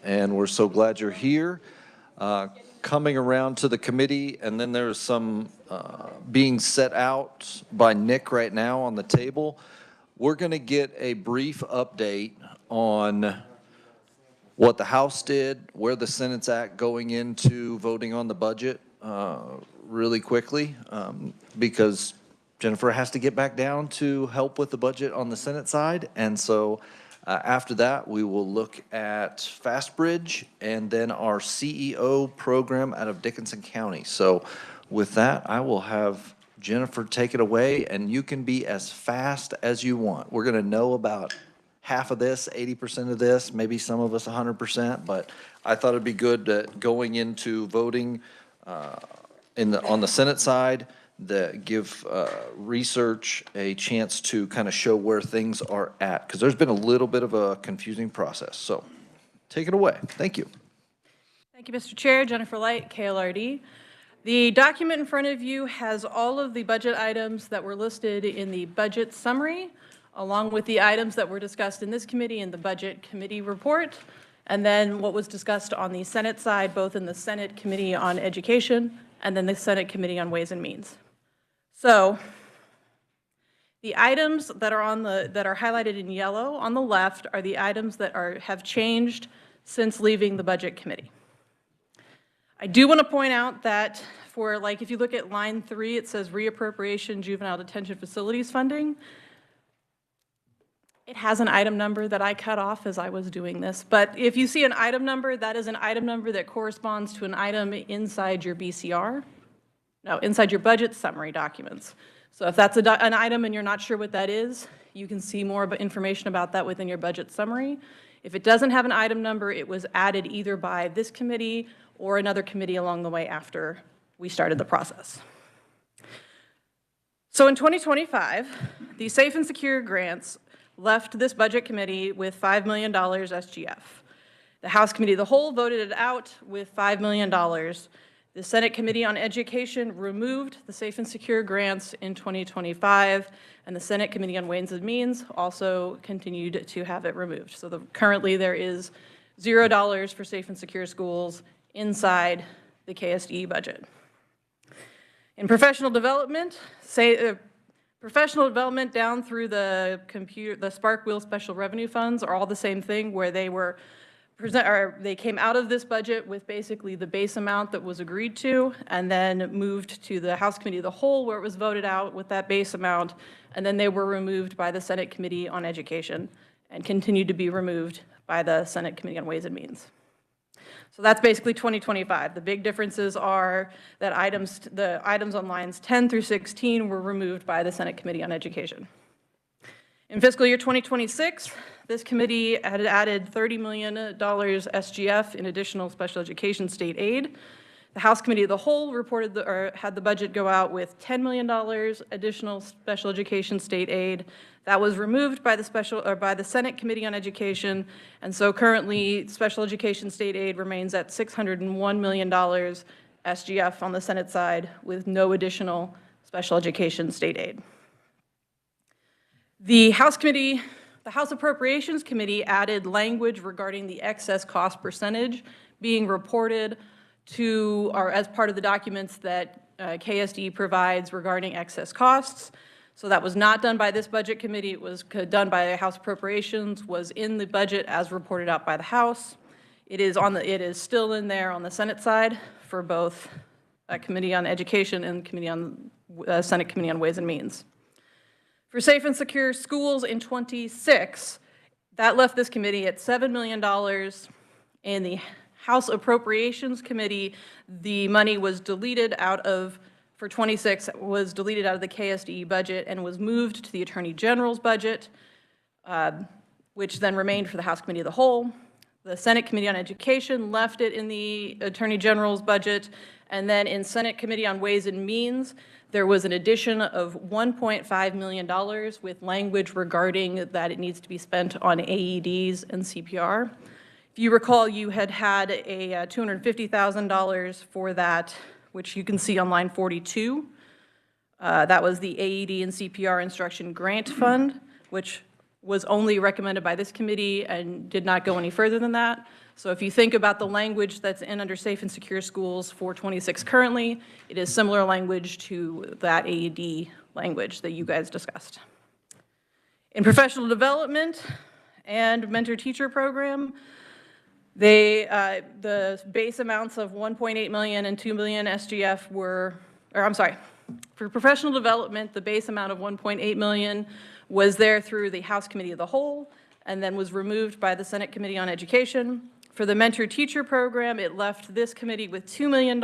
and we're so glad you're here. Coming around to the committee, and then there's some being set out by Nick right now on the table. We're going to get a brief update on what the House did, where the Senate's at going into voting on the budget really quickly, because Jennifer has to get back down to help with the budget on the Senate side. And so after that, we will look at FastBridge and then our CEO program out of Dickinson County. So with that, I will have Jennifer take it away, and you can be as fast as you want. We're going to know about half of this, 80% of this, maybe some of us 100%, but I thought it'd be good going into voting on the Senate side, that give research a chance to kind of show where things are at, because there's been a little bit of a confusing process. So take it away. Thank you. Thank you, Mr. Chair. Jennifer Light, KLRD. The document in front of you has all of the budget items that were listed in the budget summary, along with the items that were discussed in this committee in the budget committee report, and then what was discussed on the Senate side, both in the Senate Committee on Education and then the Senate Committee on Ways and Means. So the items that are highlighted in yellow on the left are the items that have changed since leaving the Budget Committee. I do want to point out that if you look at line 3, it says reappropriation juvenile detention facilities funding. It has an item number that I cut off as I was doing this, but if you see an item number, that is an item number that corresponds to an item inside your BCR. No, inside your budget summary documents. So if that's an item and you're not sure what that is, you can see more information about that within your budget summary. If it doesn't have an item number, it was added either by this committee or another committee along the way after we started the process. So in 2025, the Safe and Secure grants left this budget committee with $5 million SGF. The House Committee of the Whole voted it out with $5 million. The Senate Committee on Education removed the Safe and Secure grants in 2025, and the Senate Committee on Ways and Means also continued to have it removed. So currently there is $0 for Safe and Secure schools inside the KSDE budget. In professional development, professional development down through the Spark Wheel Special Revenue Funds are all the same thing, where they came out of this budget with basically the base amount that was agreed to, and then moved to the House Committee of the Whole, where it was voted out with that base amount, and then they were removed by the Senate Committee on Education and continued to be removed by the Senate Committee on Ways and Means. So that's basically 2025. The big differences are that the items on lines 10 through 16 were removed by the Senate Committee on Education. In fiscal year 2026, this committee had added $30 million SGF in additional special education state aid. The House Committee of the Whole had the budget go out with $10 million additional special education state aid. That was removed by the Senate Committee on Education, and so currently special education state aid remains at $601 million SGF on the Senate side, with no additional special education state aid. The House Appropriations Committee added language regarding the excess cost percentage being reported to, or as part of the documents that KSD provides regarding excess costs. So that was not done by this budget committee. It was done by House Appropriations, was in the budget as reported out by the House. It is still in there on the Senate side for both Committee on Education and Senate Committee on Ways and Means. For Safe and Secure Schools in 26, that left this committee at $7 million. In the House Appropriations Committee, the money was deleted for 26, was deleted out of the KSDE budget and was moved to the Attorney General's budget, which then remained for the House Committee of the Whole. The Senate Committee on Education left it in the Attorney General's budget, and then in Senate Committee on Ways and Means, there was an addition of $1.5 million with language regarding that it needs to be spent on AEDs and CPR. If you recall, you had a $250,000 for that, which you can see on line 42. That was the AED and CPR instruction grant fund, which was only recommended by this committee and did not go any further than that. So if you think about the language that's in under Safe and Secure Schools 426 currently, it is similar language to that AED language that you guys discussed. In professional development and mentor-teacher program, the base amounts of 1.8 million and 2 million SGF were, or I'm sorry, for professional development, the base amount of 1.8 million was there through the House Committee of the Whole and then was removed by the Senate Committee on Education. For the mentor-teacher program, it left this committee with $2 million.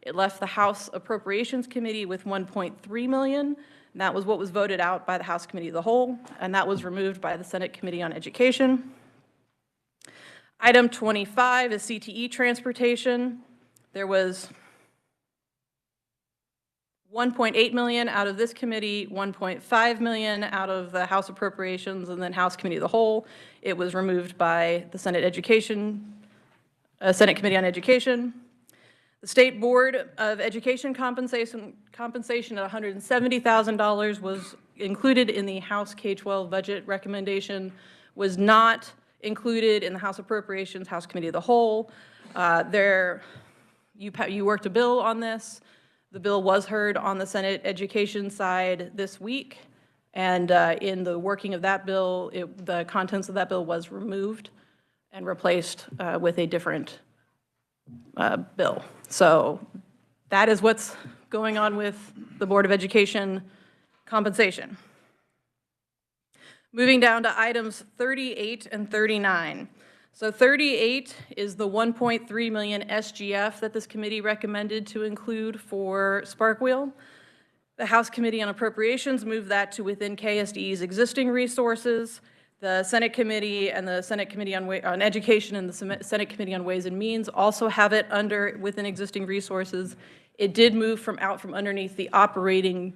It left the House Appropriations Committee with 1.3 million. And that was what was voted out by the House Committee of the Whole, and that was removed by the Senate Committee on Education. Item 25 is CTE transportation. There was 1.8 million out of this committee, 1.5 million out of the House Appropriations, and then House Committee of the Whole. It was removed by the Senate Senate Committee on Education. The State Board of Education compensation at $170,000 was included in the House K-12 budget recommendation, was not included in the House Appropriations, House Committee of the Whole. You worked a bill on this. The bill was heard on the Senate Education side this week, and in the working of that bill, the contents of that bill was removed and replaced with a different bill. So that is what's going on with the Board of Education compensation. Moving down to items 38 and 39. So 38 is the 1.3 million SGF that this committee recommended to include for Spark Wheel. The House Committee on Appropriations moved that to within KSDE's existing resources. The Senate Committee and the Senate Committee on Education and the Senate Committee on Ways and Means also have it within existing resources. It did move out from underneath the operating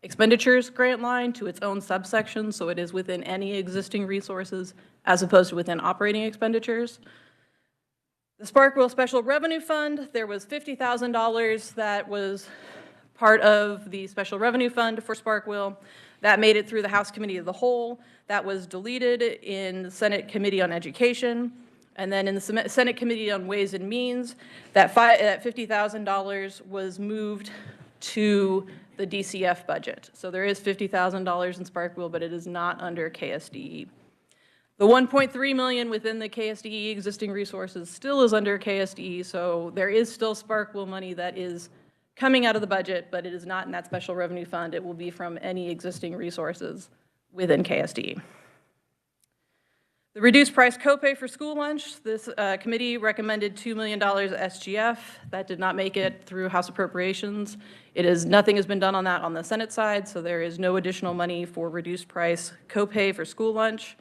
expenditures grant line to its own subsection, so it is within any existing resources as opposed to within operating expenditures. The Sparkwheel Special Revenue Fund, there was $50,000 that was part of the Special Revenue Fund for Sparkwheel. That made it through the House Committee of the Whole. That was deleted in the Senate Committee on Education. And then in the Senate Committee on Ways and Means, that $50,000 was moved to the DCF budget. So there is $50,000 in Sparkwheel, but it is not under KSDE. The 1.3 million within the KSDE existing resources still is under KSDE, so there is still Sparkwheel money that is coming out of the budget, but it is not in that special revenue fund. It will be from any existing resources within KSDE. The reduced price copay for school lunch, this committee recommended $2 million SGF. That did not make it through House Appropriations. Nothing has been done on that on the Senate side, so there is no additional money for reduced price copay for school lunch.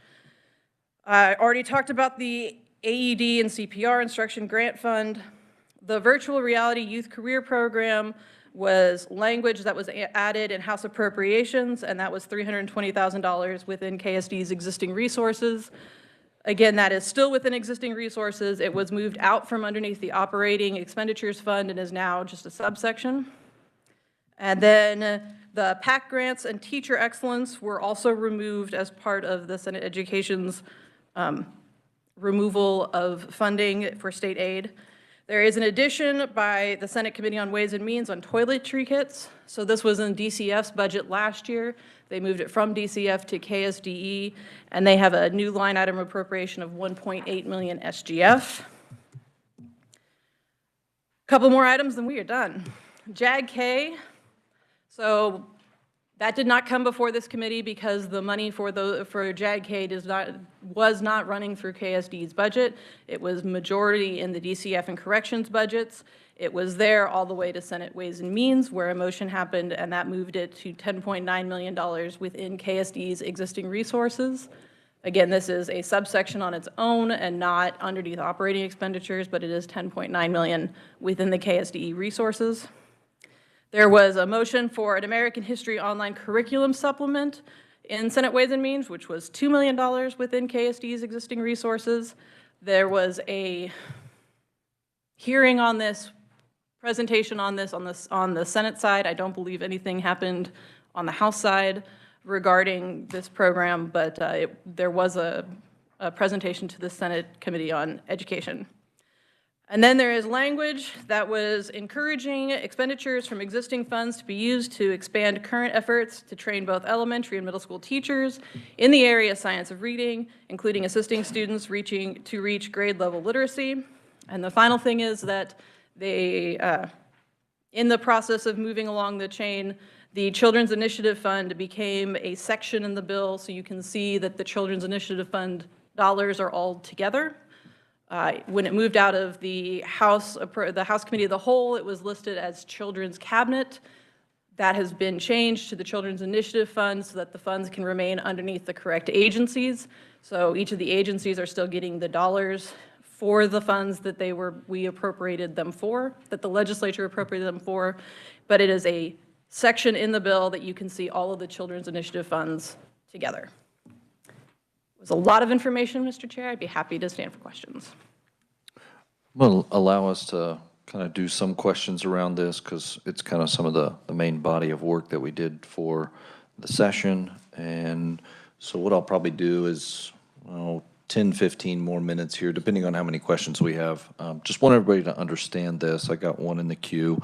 I already talked about the AED and CPR instruction grant fund. The virtual reality youth career program was language that was added in House Appropriations, and that was $320,000 within KSD's existing resources. Again, that is still within existing resources. It was moved out from underneath the operating expenditures fund and is now just a subsection. And then the PAC grants and teacher excellence were also removed as part of the Senate Education's removal of funding for state aid. There is an addition by the Senate Committee on Ways and Means on toiletry kits. So this was in DCF's budget last year. They moved it from DCF to KSDE, and they have a new line item appropriation of 1.8 million SGF. Couple more items and we are done. JAG-K. So that did not come before this committee because the money for JAG-K was not running through KSD's budget. It was majority in the DCF and corrections budgets. It was there all the way to Senate Ways and Means where a motion happened, and that moved it to $10.9 million within KSD's existing resources. Again, this is a subsection on its own and not underneath operating expenditures, but it is $10.9 million within the KSDE resources. There was a motion for an American History online curriculum supplement in Senate Ways and Means, which was $2 million within KSD's existing resources. There was a hearing on this, presentation on this on the Senate side. I don't believe anything happened on the House side regarding this program, but there was a presentation to the Senate Committee on Education. And then there is language that was encouraging expenditures from existing funds to be used to expand current efforts to train both elementary and middle school teachers in the area of science of reading, including assisting students to reach grade level literacy. And the final thing is that they, in the process of moving along the chain, the Children's Initiative Fund became a section in the bill, so you can see that the Children's Initiative Fund dollars are all together. When it moved out of the House Committee of the Whole, it was listed as Children's Cabinet. That has been changed to the Children's Initiative Fund so that the funds can remain underneath the correct agencies. So each of the agencies are still getting the dollars for the funds that we appropriated them for, that the legislature appropriated them for, but it is a section in the bill that you can see all of the Children's Initiative funds together. It was a lot of information, Mr. Chair. I'd be happy to stand for questions. Well, allow us to kind of do some questions around this because it's kind of some of the main body of work that we did for the session. And so what I'll probably do is 10, 15 more minutes here, depending on how many questions we have. Just want everybody to understand this. I got one in the queue.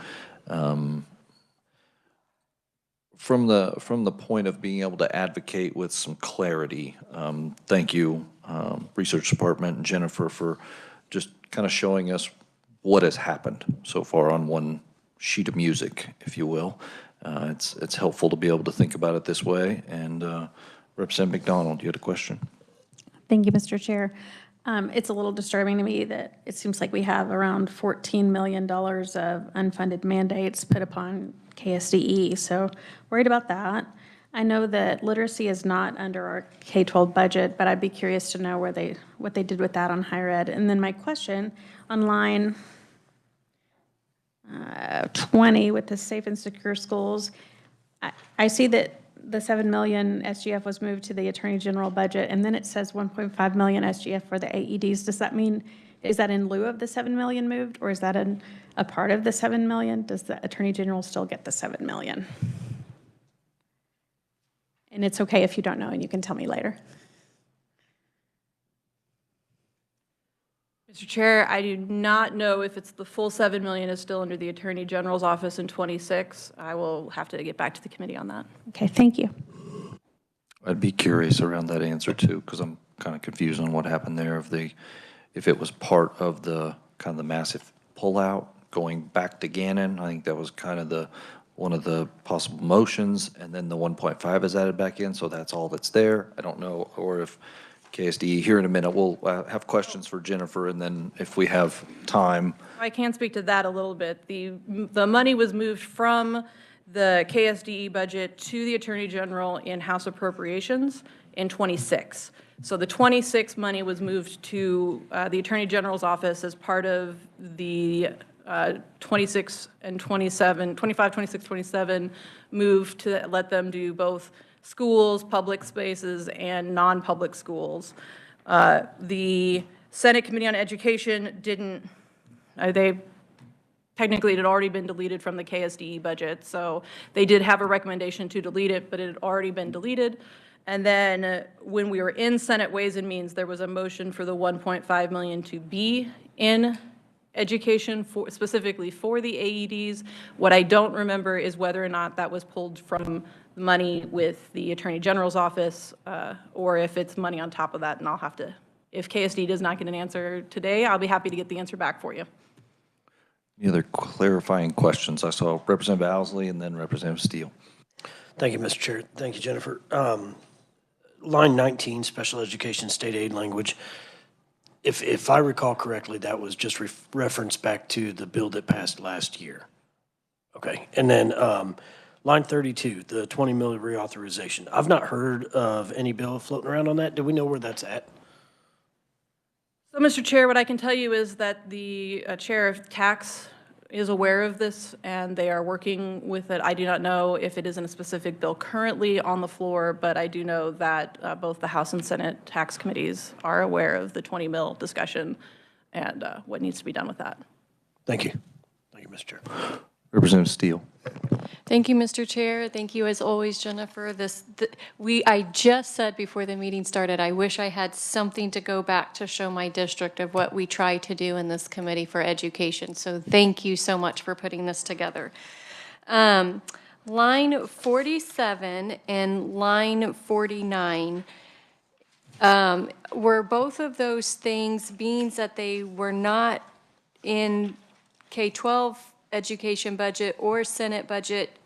From the point of being able to advocate with some clarity, thank you, Research Department and Jennifer, for just kind of showing us what has happened so far on one sheet of music, if you will. It's helpful to be able to think about it this way. And Representative McDonald, you had a question? Thank you, Mr. Chair. It's a little disturbing to me that it seems like we have around $14 million of unfunded mandates put upon KSDE, so worried about that. I know that literacy is not under our K-12 budget, but I'd be curious to know what they did with that on higher ed. And then my question on line 20 with the safe and secure schools, I see that the $7 million SGF was moved to the Attorney General budget, and then it says $1.5 million SGF for the AEDs. Does that mean, is that in lieu of the $7 million moved, or is that a part of the $7 million? Does the Attorney General still get the $7 million? And it's okay if you don't know, and you can tell me later. Mr. Chair, I do not know if it's the full $7 million is still under the Attorney General's office in 26. I will have to get back to the committee on that. Okay, thank you. I'd be curious around that answer too, because I'm kind of confused on what happened there. If it was part of the kind of the massive pullout going back to Gannon, I think that was kind of one of the possible motions, and then the 1.5 is added back in, so that's all that's there. I don't know, or if KSDE, here in a minute, we'll have questions for Jennifer, and then if we have time. I can speak to that a little bit. The money was moved from the KSDE budget to the Attorney General in House Appropriations in 26. So the 26 money was moved to the Attorney General's office as part of the 26 and 27, 25, 26, 27 move to let them do both schools, public spaces, and non-public schools. The Senate Committee on Education didn't, technically it had already been deleted from the KSDE budget, so they did have a recommendation to delete it, but it had already been deleted. And then when we were in Senate Ways and Means, there was a motion for the $1.5 million to be in education specifically for the AEDs. What I don't remember is whether or not that was pulled from money with the Attorney General's office or if it's money on top of that, and I'll have to, if KSD does not get an answer today, I'll be happy to get the answer back for you. Any other clarifying questions? I saw Representative Owsley and then Representative Steele. Thank you, Mr. Chair. Thank you, Jennifer. Line 19, special education state aid language. If I recall correctly, that was just reference back to the bill that passed last year. Okay, and then line 32, the 20 million reauthorization. I've not heard of any bill floating around on that. Do we know where that's at? So, Mr. Chair, what I can tell you is that the Chair of Tax is aware of this, and they are working with it. I do not know if it is in a specific bill currently on the floor, but I do know that both the House and Senate tax committees are aware of the 20 mil discussion and what needs to be done with that. Thank you. Thank you, Mr. Chair. Representative Steele. Thank you, Mr. Chair. Thank you, as always, Jennifer. I just said before the meeting started, I wish I had something to go back to show my district of what we try to do in this committee for education. So thank you so much for putting this together. Line 47 and line 49, were both of those things, being that they were not in K-12 education budget or Senate budget,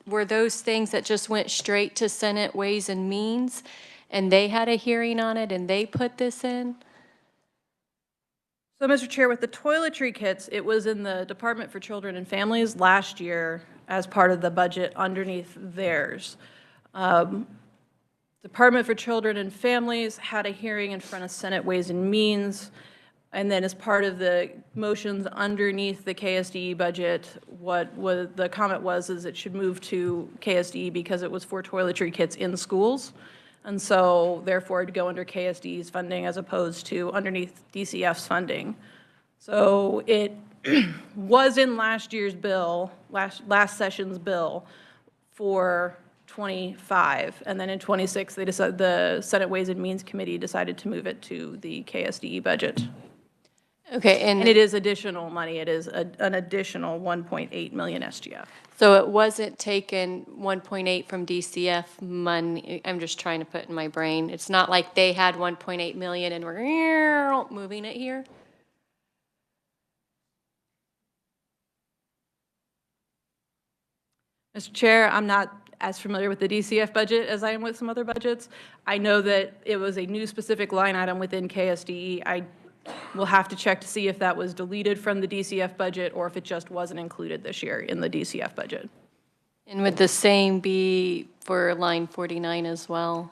were those things that just went straight to Senate Ways and Means, and they had a hearing on it and they put this in? So, Mr. Chair, with the toiletry kits, it was in the Department for Children and Families last year as part of the budget underneath theirs. Department for Children and Families had a hearing in front of Senate Ways and Means, and then as part of the motions underneath the KSDE budget, the comment was is it should move to KSDE because it was for toiletry kits in schools. And so therefore it'd go under KSDE's funding as opposed to underneath DCF's funding. So it was in last year's bill, last session's bill for 25. And then in 26, they decided, the Senate Ways and Means Committee decided to move it to the KSDE budget. Okay, And it is additional money. It is an additional 1.8 million SGF. so it wasn't taken 1.8 from DCF money, I'm just trying to put in my brain. It's not like they had 1.8 million and we're moving it here? Mr. Chair, I'm not as familiar with the DCF budget as I am with some other budgets. I know that it was a new specific line item within KSDE. I will have to check to see if that was deleted from the DCF budget or if it just wasn't included this year in the DCF budget. And would the same be for line 49 as well?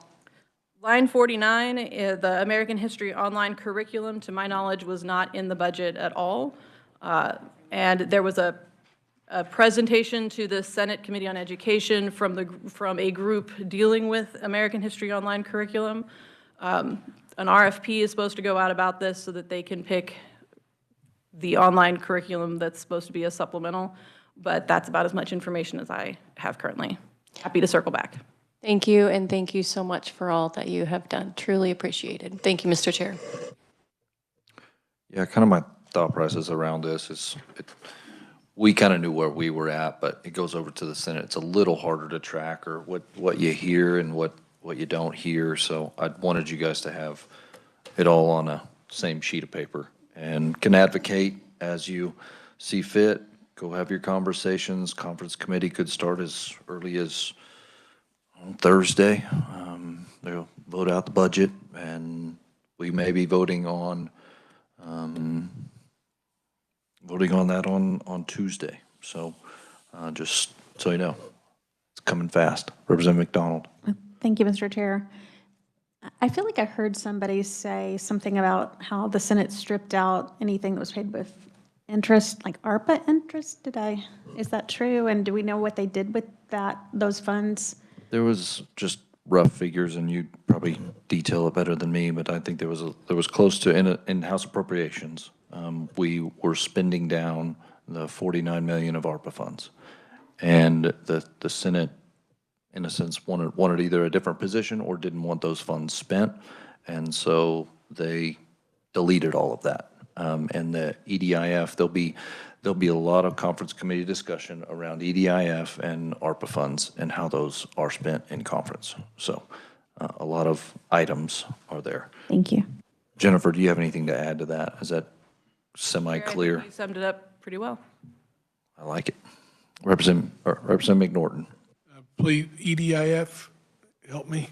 Line 49, the American History online curriculum, to my knowledge, was not in the budget at all. And there was a presentation to the Senate Committee on Education from a group dealing with American History online curriculum. An RFP is supposed to go out about this so that they can pick the online curriculum that's supposed to be a supplemental, but that's about as much information as I have currently. Happy to circle back. Thank you, and thank you so much for all that you have done. Truly appreciated. Thank you, Mr. Chair. Yeah, kind of my thought process around this is we kind of knew where we were at, but it goes over to the Senate. It's a little harder to track or what you hear and what you don't hear. So I wanted you guys to have it all on a same sheet of paper and can advocate as you see fit. Go have your conversations. Conference committee could start as early as on Thursday. They'll vote out the budget and we may be voting on that on Tuesday. So just so you know, it's coming fast. Representative McDonald. Thank you, Mr. Chair. I feel like I heard somebody say something about how the Senate stripped out anything that was paid with interest, like ARPA interest. Is that true? And do we know what they did with those funds? There was just rough figures, and you'd probably detail it better than me, but I think there was close to in-house appropriations. We were spending down the 49 million of ARPA funds, and the Senate, in a sense, wanted either a different position or didn't want those funds spent, and so they deleted all of that. And the EDIF, there'll be a lot of conference committee discussion around EDIF and ARPA funds and how those are spent in conference. So a lot of items are there. Thank you. Jennifer, do you have anything to add to that? Is that semi-clear? You summed it up pretty well. I like it. Representative McNorton. Please, EDIF, help me.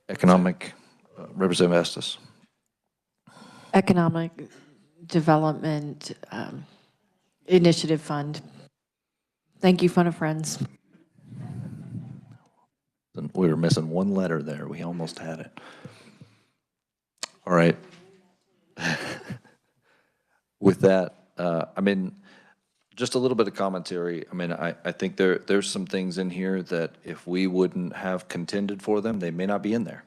Economic, Representative Estes. Economic Development Initiative Fund. Thank you, Fun of Friends. We were missing one letter there. We almost had it. All right. With that, I mean, just a little bit of commentary. I mean, I think there's some things in here that if we wouldn't have contended for them, they may not be in there.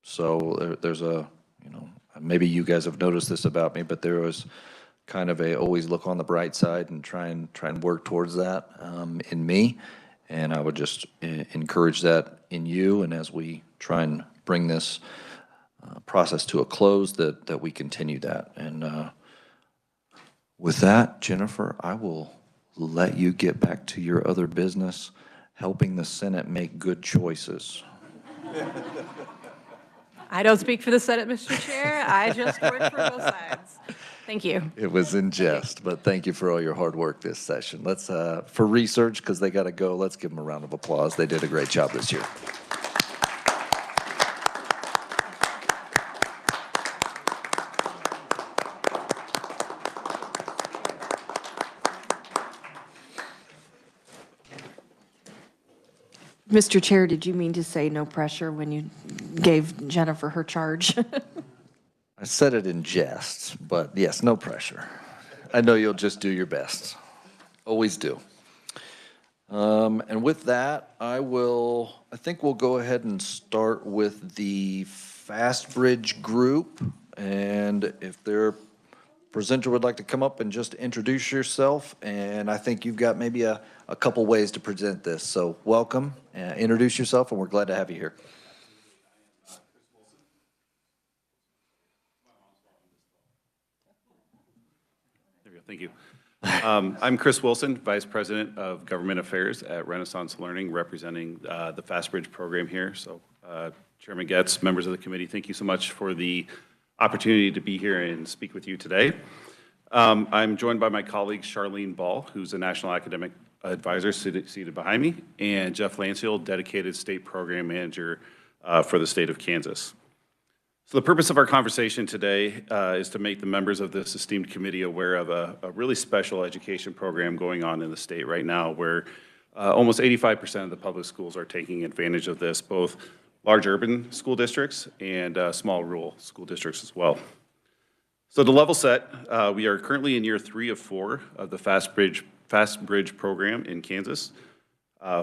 So there's maybe you guys have noticed this about me, but there was kind of always look on the bright side and try and work towards that in me. And I would just encourage that in you, and as we try and bring this process to a close, that we continue that. And with that, Jennifer, I will let you get back to your other business, helping the Senate make good choices. I don't speak for the Senate, Mr. Chair. I just work for both sides. Thank you. It was in jest, but thank you for all your hard work this session. Let's, for research, because they got to go, let's give them a round of applause. They did a great job this year. Mr. Chair, did you mean to say no pressure when you gave Jennifer her charge? I said it in jest, but yes, no pressure. I know you'll just do your best. Always do. And with that, I think we'll go ahead and start with the Fastbridge group. And if their presenter would like to come up and just introduce yourself, and I think you've got maybe a couple ways to present this. So welcome, introduce yourself, and we're glad to have you here. Thank you. I'm Chris Wilson, Vice President of Government Affairs at Renaissance Learning, representing the Fastbridge program here. So Chairman Getz, members of the committee, thank you so much for the opportunity to be here and speak with you today. I'm joined by my colleague Charlene Ball, who's a National Academic Advisor seated behind me, and Jeff Lansfield, dedicated State Program Manager for the state of Kansas. So the purpose of our conversation today is to make the members of this esteemed committee aware of a really special education program going on in the state right now, where almost 85% of the public schools are taking advantage of this, both large urban school districts and small rural school districts as well. So to level set, we are currently in year 3 of 4 of the Fastbridge program in Kansas.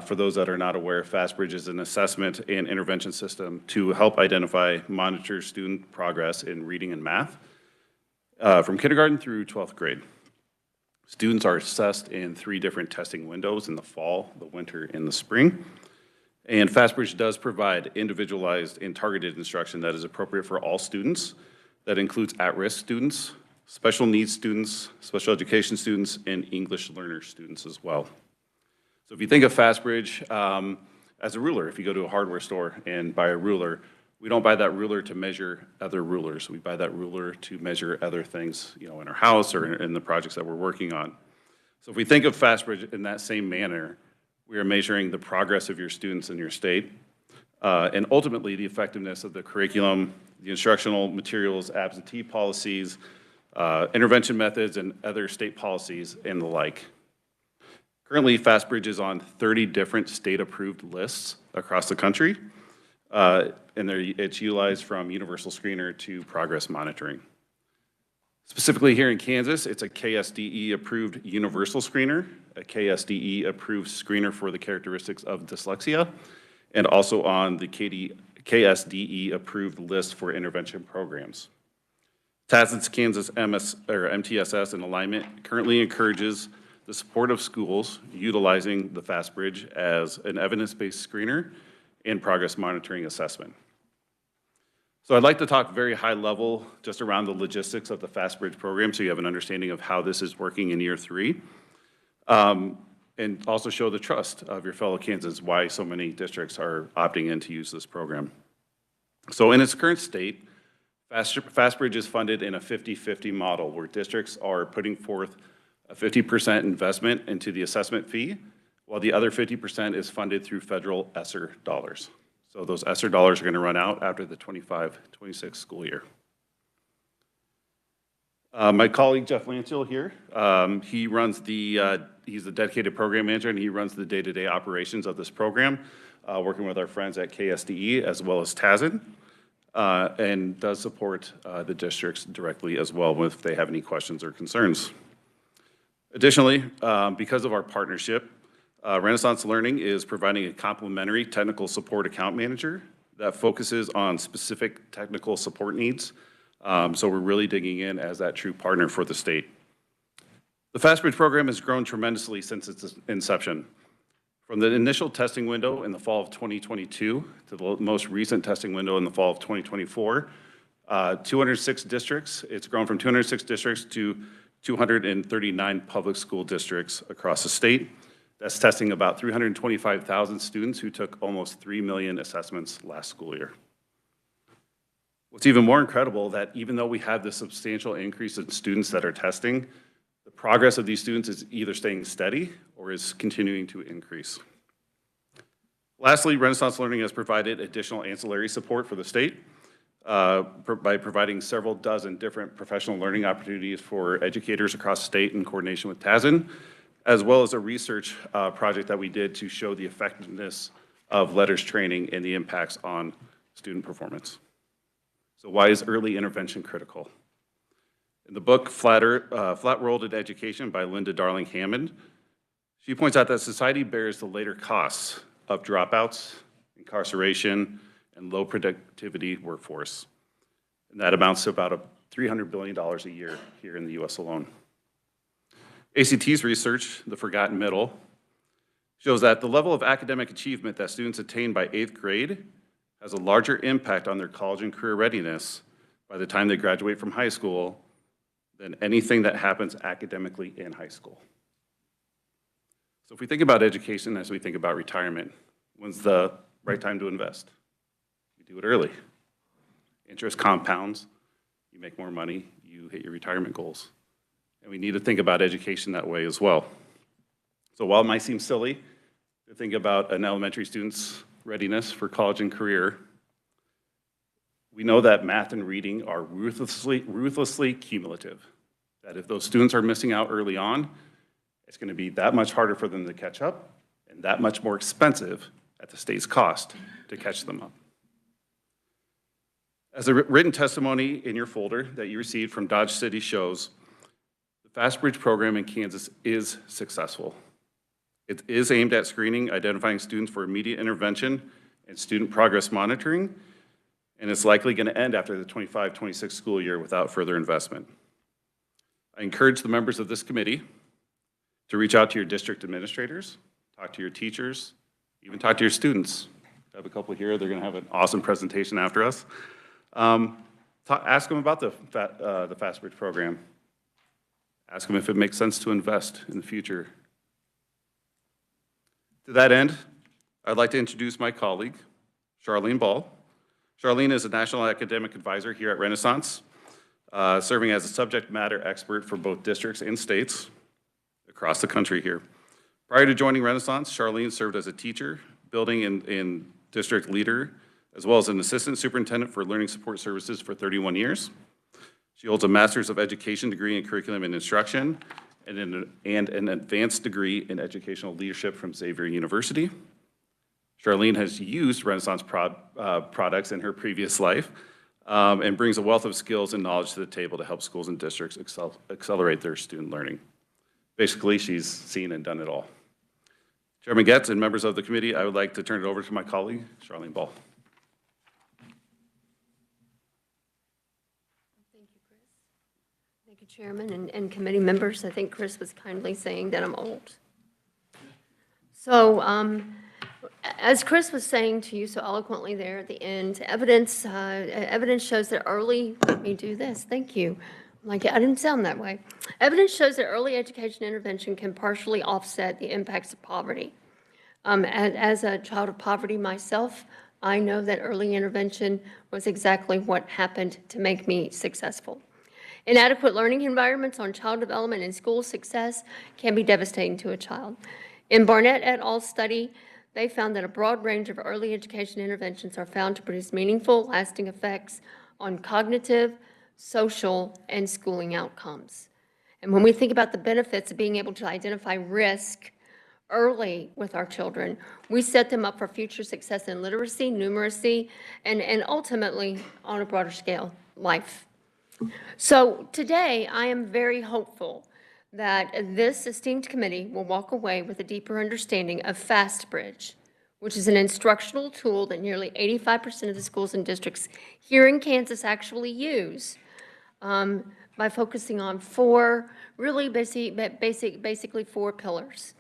For those that are not aware, Fastbridge is an assessment and intervention system to help identify, monitor student progress in reading and math from kindergarten through 12th grade. Students are assessed in 3 different testing windows in the fall, the winter, and the spring. And Fastbridge does provide individualized and targeted instruction that is appropriate for all students. That includes at-risk students, special needs students, special education students, and English learner students as well. So if you think of Fastbridge as a ruler, if you go to a hardware store and buy a ruler, we don't buy that ruler to measure other rulers. We buy that ruler to measure other things, in our house or in the projects that we're working on. So if we think of Fastbridge in that same manner, we are measuring the progress of your students in your state, and ultimately the effectiveness of the curriculum, the instructional materials, absentee policies, intervention methods, and other state policies and the like. Currently, Fastbridge is on 30 different state-approved lists across the country, and it's utilized from Universal Screener to Progress Monitoring. Specifically here in Kansas, it's a KSDE-approved Universal Screener, a KSDE-approved screener for the characteristics of dyslexia, and also on the KSDE-approved list for intervention programs. Tacit's Kansas MTSS in alignment currently encourages the support of schools utilizing the Fastbridge as an evidence-based screener and progress monitoring assessment. So I'd like to talk very high level just around the logistics of the Fastbridge program so you have an understanding of how this is working in year 3. And also show the trust of your fellow Kansans, why so many districts are opting in to use this program. So in its current state, Fastbridge is funded in a 50-50 model where districts are putting forth a 50% investment into the assessment fee, while the other 50% is funded through federal ESSER dollars. So those ESSER dollars are going to run out after the 25-26 school year. My colleague Jeff Lansfield here, he runs he's the dedicated program manager, and he runs the day-to-day operations of this program, working with our friends at KSDE as well as TASN, and does support the districts directly as well if they have any questions or concerns. Additionally, because of our partnership, Renaissance Learning is providing a complimentary technical support account manager that focuses on specific technical support needs. So we're really digging in as that true partner for the state. The FastBridge program has grown tremendously since its inception. From the initial testing window in the fall of 2022 to the most recent testing window in the fall of 2024, 206 districts. It's grown from 206 districts to 239 public school districts across the state. That's testing about 325,000 students who took almost 3 million assessments last school year. What's even more incredible that even though we have this substantial increase in students that are testing, the progress of these students is either staying steady or is continuing to increase. Lastly, Renaissance Learning has provided additional ancillary support for the state by providing several dozen different professional learning opportunities for educators across the state in coordination with TASN, as well as a research project that we did to show the effectiveness of LETRS training and the impacts on student performance. So why is early intervention critical? In the book, Flat World in Education by Linda Darling Hammond, she points out that society bears the later costs of dropouts, incarceration, and low productivity workforce. And that amounts to about $300 billion a year here in the US alone. ACT's research, The Forgotten Middle, shows that the level of academic achievement that students attain by 8th grade has a larger impact on their college and career readiness by the time they graduate from high school than anything that happens academically in high school. So if we think about education as we think about retirement, when's the right time to invest? You do it early. Interest compounds, you make more money, you hit your retirement goals. And we need to think about education that way as well. So while it might seem silly to think about an elementary student's readiness for college and career, we know that math and reading are ruthlessly cumulative. That if those students are missing out early on, it's going to be that much harder for them to catch up and that much more expensive at the state's cost to catch them up. As a written testimony in your folder that you received from Dodge City shows, the FastBridge program in Kansas is successful. It is aimed at screening, identifying students for immediate intervention and student progress monitoring, and it's likely going to end after the 25-26 school year without further investment. I encourage the members of this committee to reach out to your district administrators, talk to your teachers, even talk to your students. I have a couple here. They're going to have an awesome presentation after us. Ask them about the FastBridge program. Ask them if it makes sense to invest in the future. To that end, I'd like to introduce my colleague, Charlene Ball. Charlene is a National Academic Advisor here at Renaissance, serving as a subject matter expert for both districts and states across the country here. Prior to joining Renaissance, Charlene served as a teacher, building and district leader, as well as an assistant superintendent for learning support services for 31 years. She holds a Master's of Education degree in Curriculum and Instruction and an advanced degree in Educational Leadership from Xavier University. Charlene has used Renaissance products in her previous life and brings a wealth of skills and knowledge to the table to help schools and districts accelerate their student learning. Basically, she's seen and done it all. Chairman Getz and members of the committee, I would like to turn it over to my colleague, Charlene Ball. Thank you, Chris. Thank you, Chairman and committee members. I think Chris was kindly saying that I'm old. So, as Chris was saying to you so eloquently there at the end, evidence shows that early, let me do this, thank you. Like, I didn't sound that way. Evidence shows that early education intervention can partially offset the impacts of poverty. As a child of poverty myself, I know that early intervention was exactly what happened to make me successful. Inadequate learning environments on child development and school success can be devastating to a child. In Barnett et al. Study, they found that a broad range of early education interventions are found to produce meaningful, lasting effects on cognitive, social, and schooling outcomes. And when we think about the benefits of being able to identify risk early with our children, we set them up for future success in literacy, numeracy, and ultimately, on a broader scale, life. So today, I am very hopeful that this esteemed committee will walk away with a deeper understanding of FastBridge, which is an instructional tool that nearly 85% of the schools and districts here in Kansas actually use, by focusing on four, really basically four pillars.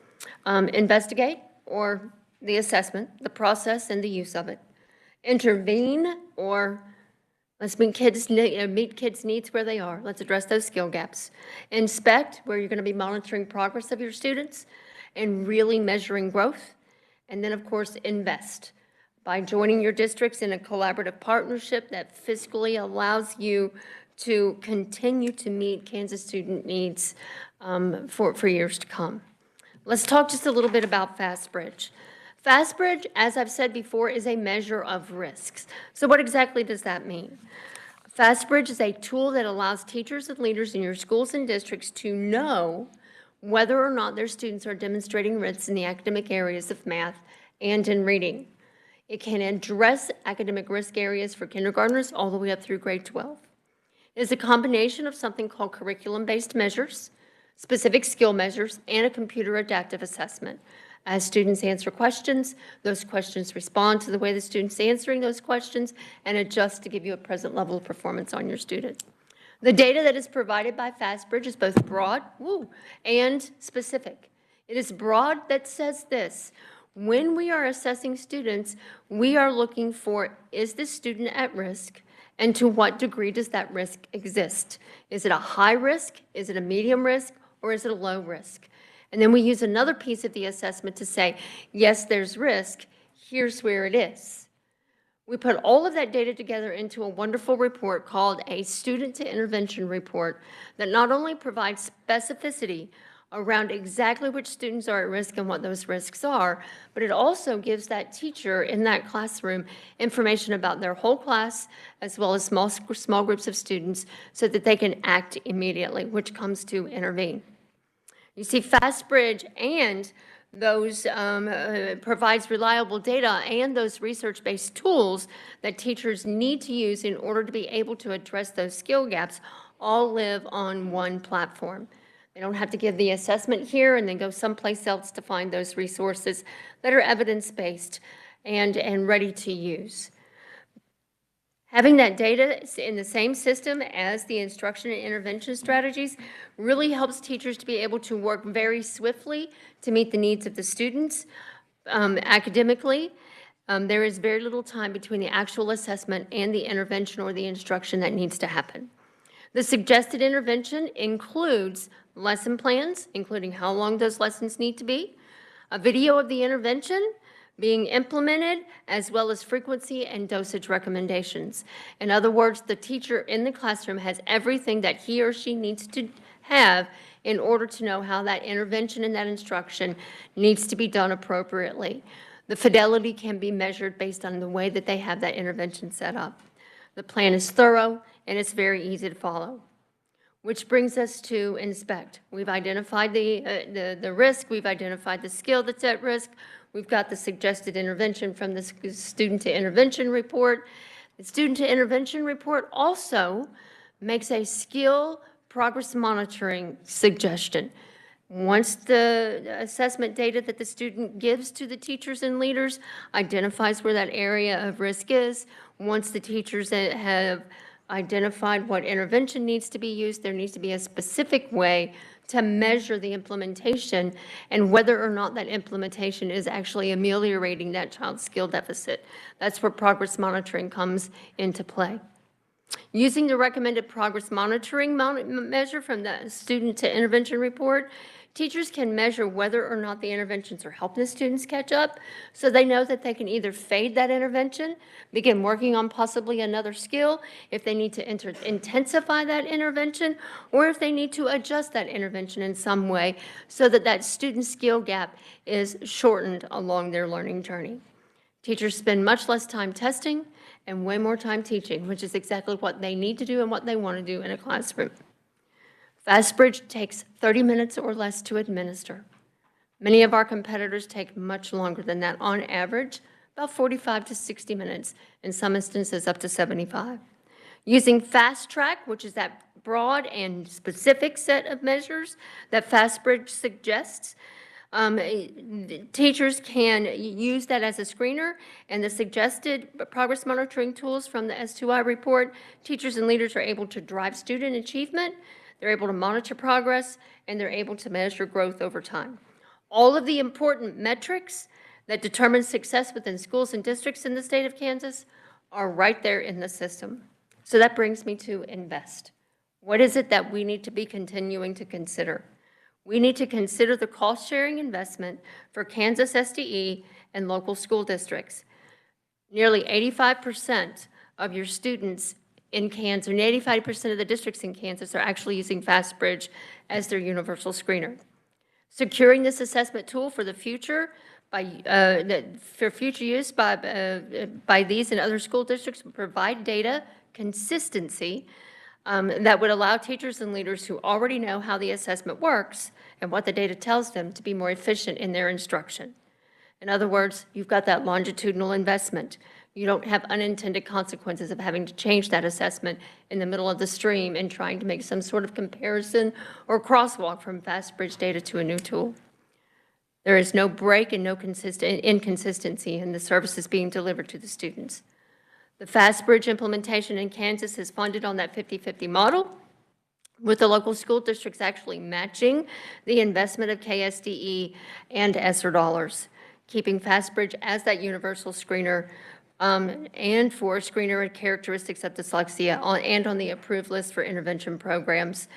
Investigate, or the assessment, the process and the use of it. Intervene, or let's meet kids' needs where they are. Let's address those skill gaps. Inspect, where you're going to be monitoring progress of your students and really measuring growth. And then, of course, invest by joining your districts in a collaborative partnership that fiscally allows you to continue to meet Kansas student needs for years to come. Let's talk just a little bit about FastBridge. FastBridge, as I've said before, is a measure of risks. So what exactly does that mean? FastBridge is a tool that allows teachers and leaders in your schools and districts to know whether or not their students are demonstrating risks in the academic areas of math and in reading. It can address academic risk areas for kindergartners all the way up through grade 12. It is a combination of something called curriculum-based measures, specific skill measures, and a computer adaptive assessment. As students answer questions, those questions respond to the way the student's answering those questions and adjust to give you a present level of performance on your student. The data that is provided by FastBridge is both broad and specific. It is broad that says this: when we are assessing students, we are looking for, is this student at risk, and to what degree does that risk exist? Is it a high risk, is it a medium risk, or is it a low risk? And then we use another piece of the assessment to say, yes, there's risk, here's where it is. We put all of that data together into a wonderful report called a Student to Intervention Report that not only provides specificity around exactly which students are at risk and what those risks are, but it also gives that teacher in that classroom information about their whole class as well as small groups of students so that they can act immediately, which comes to intervene. You see, FastBridge and those provides reliable data and those research-based tools that teachers need to use in order to be able to address those skill gaps all live on one platform. They don't have to give the assessment here and then go someplace else to find those resources that are evidence-based and ready to use. Having that data in the same system as the instruction and intervention strategies really helps teachers to be able to work very swiftly to meet the needs of the students. Academically, there is very little time between the actual assessment and the intervention or the instruction that needs to happen. The suggested intervention includes lesson plans, including how long those lessons need to be, a video of the intervention being implemented, as well as frequency and dosage recommendations. In other words, the teacher in the classroom has everything that he or she needs to have in order to know how that intervention and that instruction needs to be done appropriately. The fidelity can be measured based on the way that they have that intervention set up. The plan is thorough and it's very easy to follow. Which brings us to inspect. We've identified the risk, we've identified the skill that's at risk, we've got the suggested intervention from the student to intervention report. The student to intervention report also makes a skill progress monitoring suggestion. Once the assessment data that the student gives to the teachers and leaders identifies where that area of risk is, once the teachers have identified what intervention needs to be used, there needs to be a specific way to measure the implementation and whether or not that implementation is actually ameliorating that child's skill deficit. That's where progress monitoring comes into play. Using the recommended progress monitoring measure from the student to intervention report, teachers can measure whether or not the interventions are helping the students catch up, so they know that they can either fade that intervention, begin working on possibly another skill, if they need to intensify that intervention, or if they need to adjust that intervention in some way so that that student skill gap is shortened along their learning journey. Teachers spend much less time testing and way more time teaching, which is exactly what they need to do and what they want to do in a classroom. FastBridge takes 30 minutes or less to administer. Many of our competitors take much longer than that, on average, about 45 to 60 minutes, in some instances up to 75. Using Fast Track, which is that broad and specific set of measures that FastBridge suggests, Teachers can use that as a screener, and the suggested progress monitoring tools from the S2I report, teachers and leaders are able to drive student achievement, they're able to monitor progress, and they're able to measure growth over time. All of the important metrics that determine success within schools and districts in the state of Kansas are right there in the system. So that brings me to invest. What is it that we need to be continuing to consider? We need to consider the cost-sharing investment for Kansas SDE and local school districts. Nearly 85% of your students in Kansas, and 85% of the districts in Kansas are actually using FastBridge as their universal screener. Securing this assessment tool for the future for future use by these and other school districts will provide data consistency that would allow teachers and leaders who already know how the assessment works and what the data tells them to be more efficient in their instruction. In other words, you've got that longitudinal investment. You don't have unintended consequences of having to change that assessment in the middle of the stream and trying to make some sort of comparison or crosswalk from FastBridge data to a new tool. There is no break and no inconsistency in the services being delivered to the students. The FastBridge implementation in Kansas is funded on that 50-50 model, with the local school districts actually matching the investment of KSDE and ESSER dollars, keeping FastBridge as that universal screener and for screener and characteristics of dyslexia and on the approved list for intervention programs.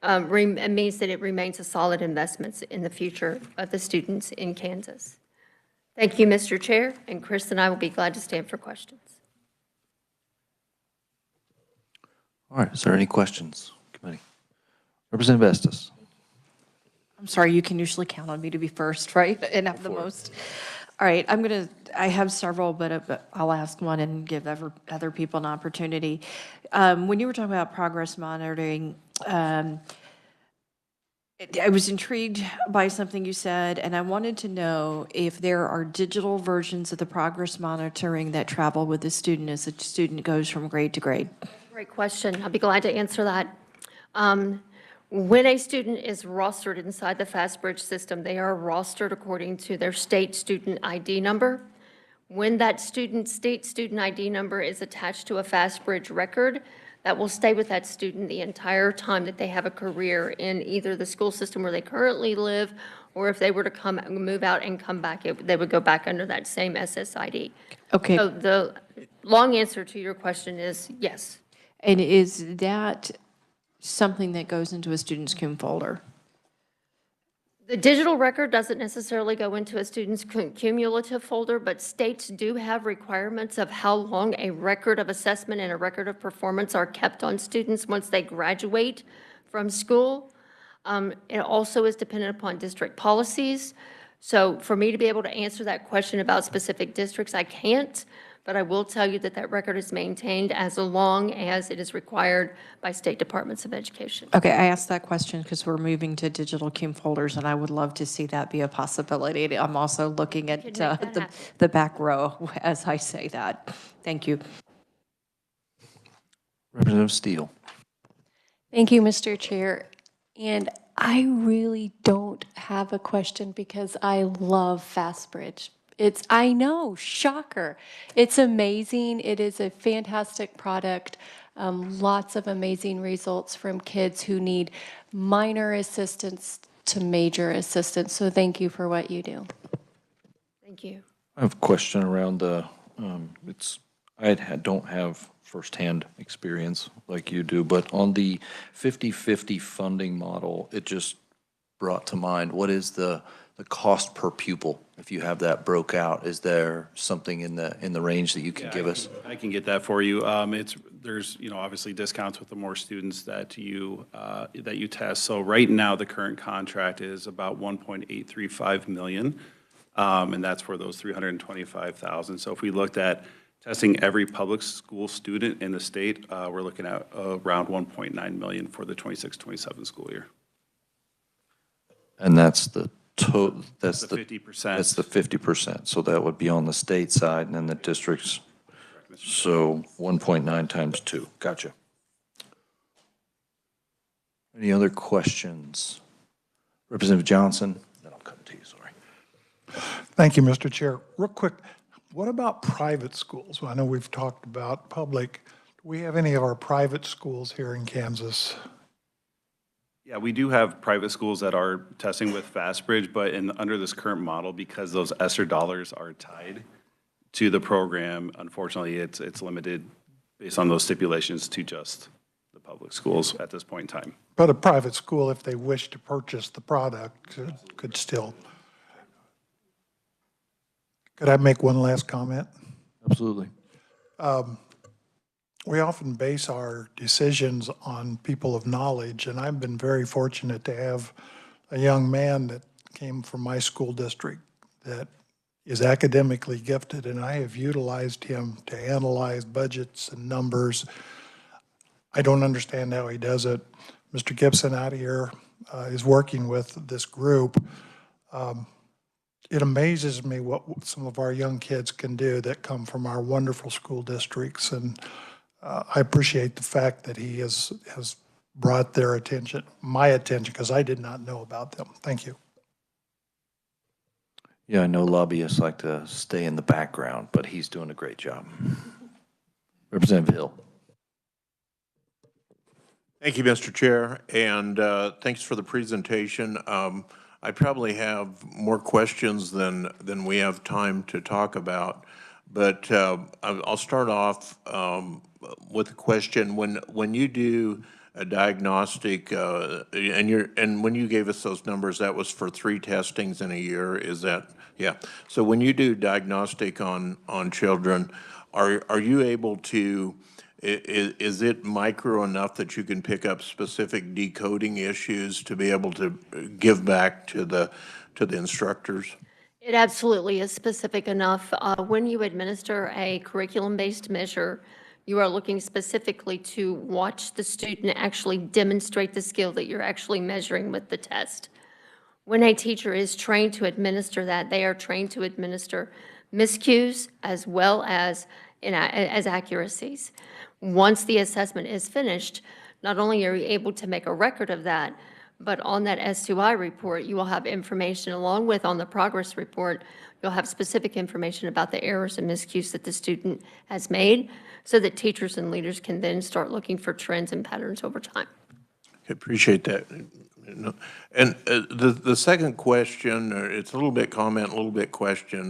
Means that it remains a solid investment in the future of the students in Kansas. Thank you, Mr. Chair, and Chris and I will be glad to stand for questions. All right, is there any questions, committee? Representative Estes. I'm sorry, you can usually count on me to be first, right? And have the most. All right, I have several, but I'll ask one and give other people an opportunity. When you were talking about progress monitoring, I was intrigued by something you said, and I wanted to know if there are digital versions of the progress monitoring that travel with the student as the student goes from grade to grade. Great question. I'll be glad to answer that. When a student is rostered inside the FastBridge system, they are rostered according to their state student ID number. When that state student ID number is attached to a FastBridge record, that will stay with that student the entire time that they have a career in either the school system where they currently live, or if they were to move out and come back, they would go back under that same SSID. Okay. So the long answer to your question is yes. And is that something that goes into a student's cum folder? The digital record doesn't necessarily go into a student's cumulative folder, but states do have requirements of how long a record of assessment and a record of performance are kept on students once they graduate from school. It also is dependent upon district policies. So for me to be able to answer that question about specific districts, I can't. But I will tell you that that record is maintained as long as it is required by state departments of education. Okay, I asked that question because we're moving to digital cum folders, and I would love to see that be a possibility. I'm also looking at the back row as I say that. Thank you. Representative Steele. Thank you, Mr. Chair. And I really don't have a question because I love FastBridge. I know, shocker. It's amazing. It is a fantastic product. Lots of amazing results from kids who need minor assistance to major assistance. So thank you for what you do. Thank you. I have a question around the, don't have firsthand experience like you do, but on the 50-50 funding model, it just brought to mind, what is the cost per pupil? If you have that broke out, is there something in the range that you can give us? I can get that for you. There's obviously discounts with the more students that you test. So right now, the current contract is about 1.835 million, and that's for those 325,000. So if we looked at testing every public school student in the state, we're looking at around 1.9 million for the 26-27 school year. And that's the total, that's the 50%. That's the 50%. So that would be on the state side and then the districts. So 1.9 times 2. Gotcha. Any other questions? Representative Johnson, then I'll come to to you, sorry. Thank you, Mr. Chair. Real quick, what about private schools? I know we've talked about public. Do we have any of our private schools here in Kansas? Yeah, we do have private schools that are testing with FastBridge, but under this current model, because those ESSER dollars are tied to the program, unfortunately, it's limited based on those stipulations to just the public schools at this point in time. But a private school, if they wish to purchase the product, could still. Could I make one last comment? Absolutely. We often base our decisions on people of knowledge, and I've been very fortunate to have a young man that came from my school district that is academically gifted, and I have utilized him to analyze budgets and numbers. I don't understand how he does it. Mr. Gibson out here is working with this group. It amazes me what some of our young kids can do that come from our wonderful school districts, and I appreciate the fact that he has brought their attention, my attention, because I did not know about them. Thank you. Yeah, I know lobbyists like to stay in the background, but he's doing a great job. Representative Hill. Thank you, Mr. Chair, and thanks for the presentation. I probably have more questions than we have time to talk about, but I'll start off with a question. When you do a diagnostic, and when you gave us those numbers, that was for 3 testings in a year, is that? Yeah. So when you do diagnostic on children, are you able to, is it micro enough that you can pick up specific decoding issues to be able to give back to the instructors? It absolutely is specific enough. When you administer a curriculum-based measure, you are looking specifically to watch the student actually demonstrate the skill that you're actually measuring with the test. When a teacher is trained to administer that, they are trained to administer miscues as well as accuracies. Once the assessment is finished, not only are you able to make a record of that, but on that S2I report, you will have information along with on the progress report, you'll have specific information about the errors and miscues that the student has made so that teachers and leaders can then start looking for trends and patterns over time. I appreciate that. And the second question, it's a little bit comment, a little bit question.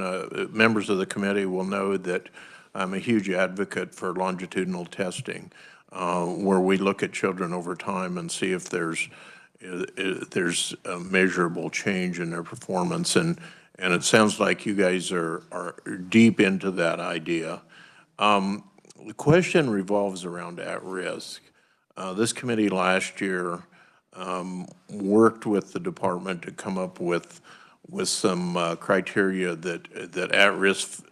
Members of the committee will know that I'm a huge advocate for longitudinal testing, where we look at children over time and see if there's a measurable change in their performance. And it sounds like you guys are deep into that idea. The question revolves around at-risk. This committee last year worked with the department to come up with some criteria that at-risk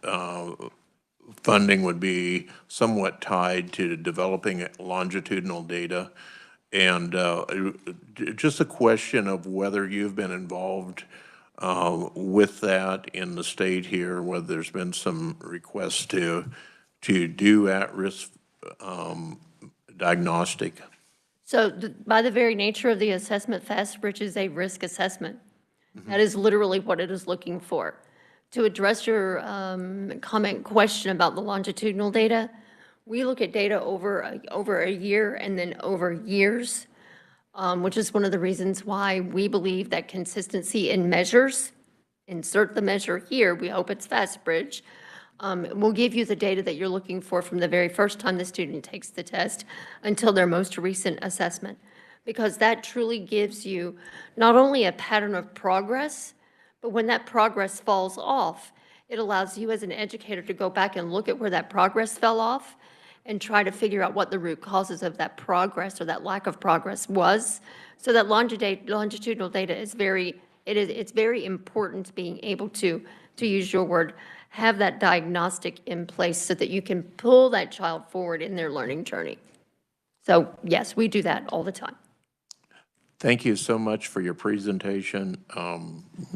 funding would be somewhat tied to developing longitudinal data. And just a question of whether you've been involved with that in the state here, whether there's been some requests to do at-risk diagnostic. So by the very nature of the assessment, FastBridge is a risk assessment. That is literally what it is looking for. To address your question about the longitudinal data, we look at data over a year and then over years, which is one of the reasons why we believe that consistency in measures, insert the measure here, we hope it's FastBridge, will give you the data that you're looking for from the very first time the student takes the test until their most recent assessment. Because that truly gives you not only a pattern of progress, but when that progress falls off, it allows you as an educator to go back and look at where that progress fell off and try to figure out what the root causes of that progress or that lack of progress was. So that longitudinal data is it's very important being able to use your word, have that diagnostic in place so that you can pull that child forward in their learning journey. So yes, we do that all the time. Thank you so much for your presentation.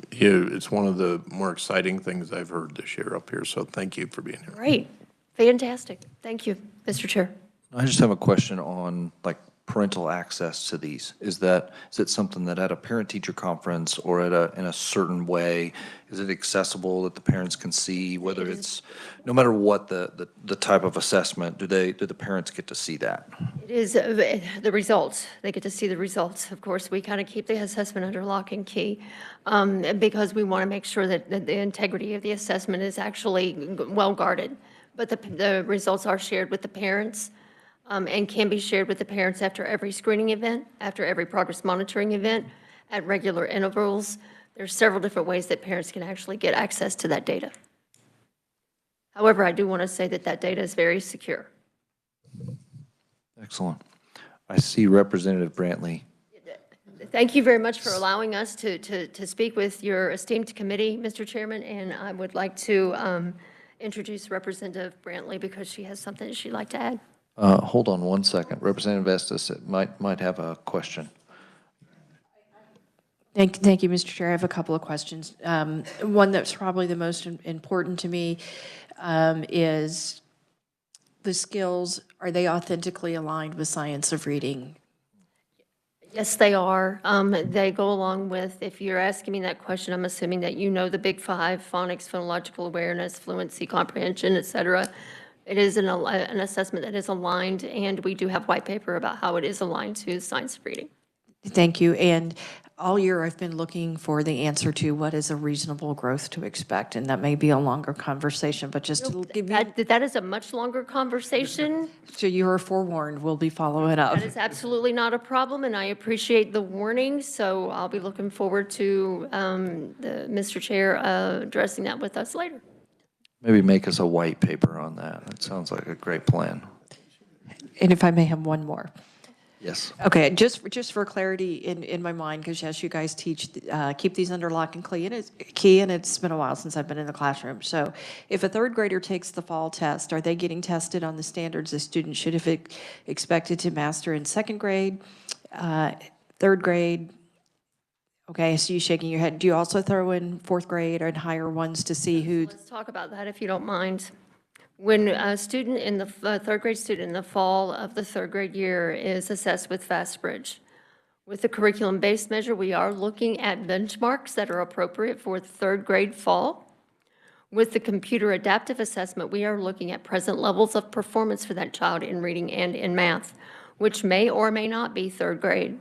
It's one of the more exciting things I've heard this year up here, so thank you for being here. Great. Fantastic. Thank you, Mr. Chair. I just have a question on like parental access to these? Is it something that at a parent-teacher conference or in a certain way, is it accessible that the parents can see, whether it's, no matter what the type of assessment, do the parents get to see that? It is the results. They get to see the results. Of course, we kind of keep the assessment under lock and key because we want to make sure that the integrity of the assessment is actually well guarded. But the results are shared with the parents and can be shared with the parents after every screening event, after every progress monitoring event, at regular intervals. There's several different ways that parents can actually get access to that data. However, I do want to say that that data is very secure. Excellent. I see Representative Brantley. Thank you very much for allowing us to speak with your esteemed committee, Mr. Chairman, and I would like to introduce Representative Brantley because she has something she'd like to add. Hold on one second. Representative Estes might have a question. Thank you, Mr. Chair. I have a couple of questions. One that's probably the most important to me is the skills. Are they authentically aligned with science of reading? Yes, they are. They go along with, if you're asking me that question, I'm assuming that you know the big five: phonics, phonological awareness, fluency, comprehension, et cetera. It is an assessment that is aligned, and we do have white paper about how it is aligned to science of reading. Thank you. And all year I've been looking for the answer to what is a reasonable growth to expect, and that may be a longer conversation, but just to give you, That is a much longer conversation. so you are forewarned, we'll be following up. That is absolutely not a problem, and I appreciate the warning, so I'll be looking forward to Mr. Chair addressing that with us later. Maybe make us a white paper on that. That sounds like a great plan. And if I may have one more. Yes. Okay, just for clarity in my mind, because yes, you guys teach, keep these under lock and key, and it's been a while since I've been in the classroom. So if a third grader takes the fall test, are they getting tested on the standards a student should have expected to master in second grade, third grade? Okay, so you shaking your head. Do you also throw in fourth grade and higher ones to see who? Let's talk about that if you don't mind. When a student in the third grade student in the fall of the third grade year is assessed with FastBridge, with the curriculum-based measure, we are looking at benchmarks that are appropriate for the third grade fall. With the computer adaptive assessment, we are looking at present levels of performance for that child in reading and in math, which may or may not be third grade.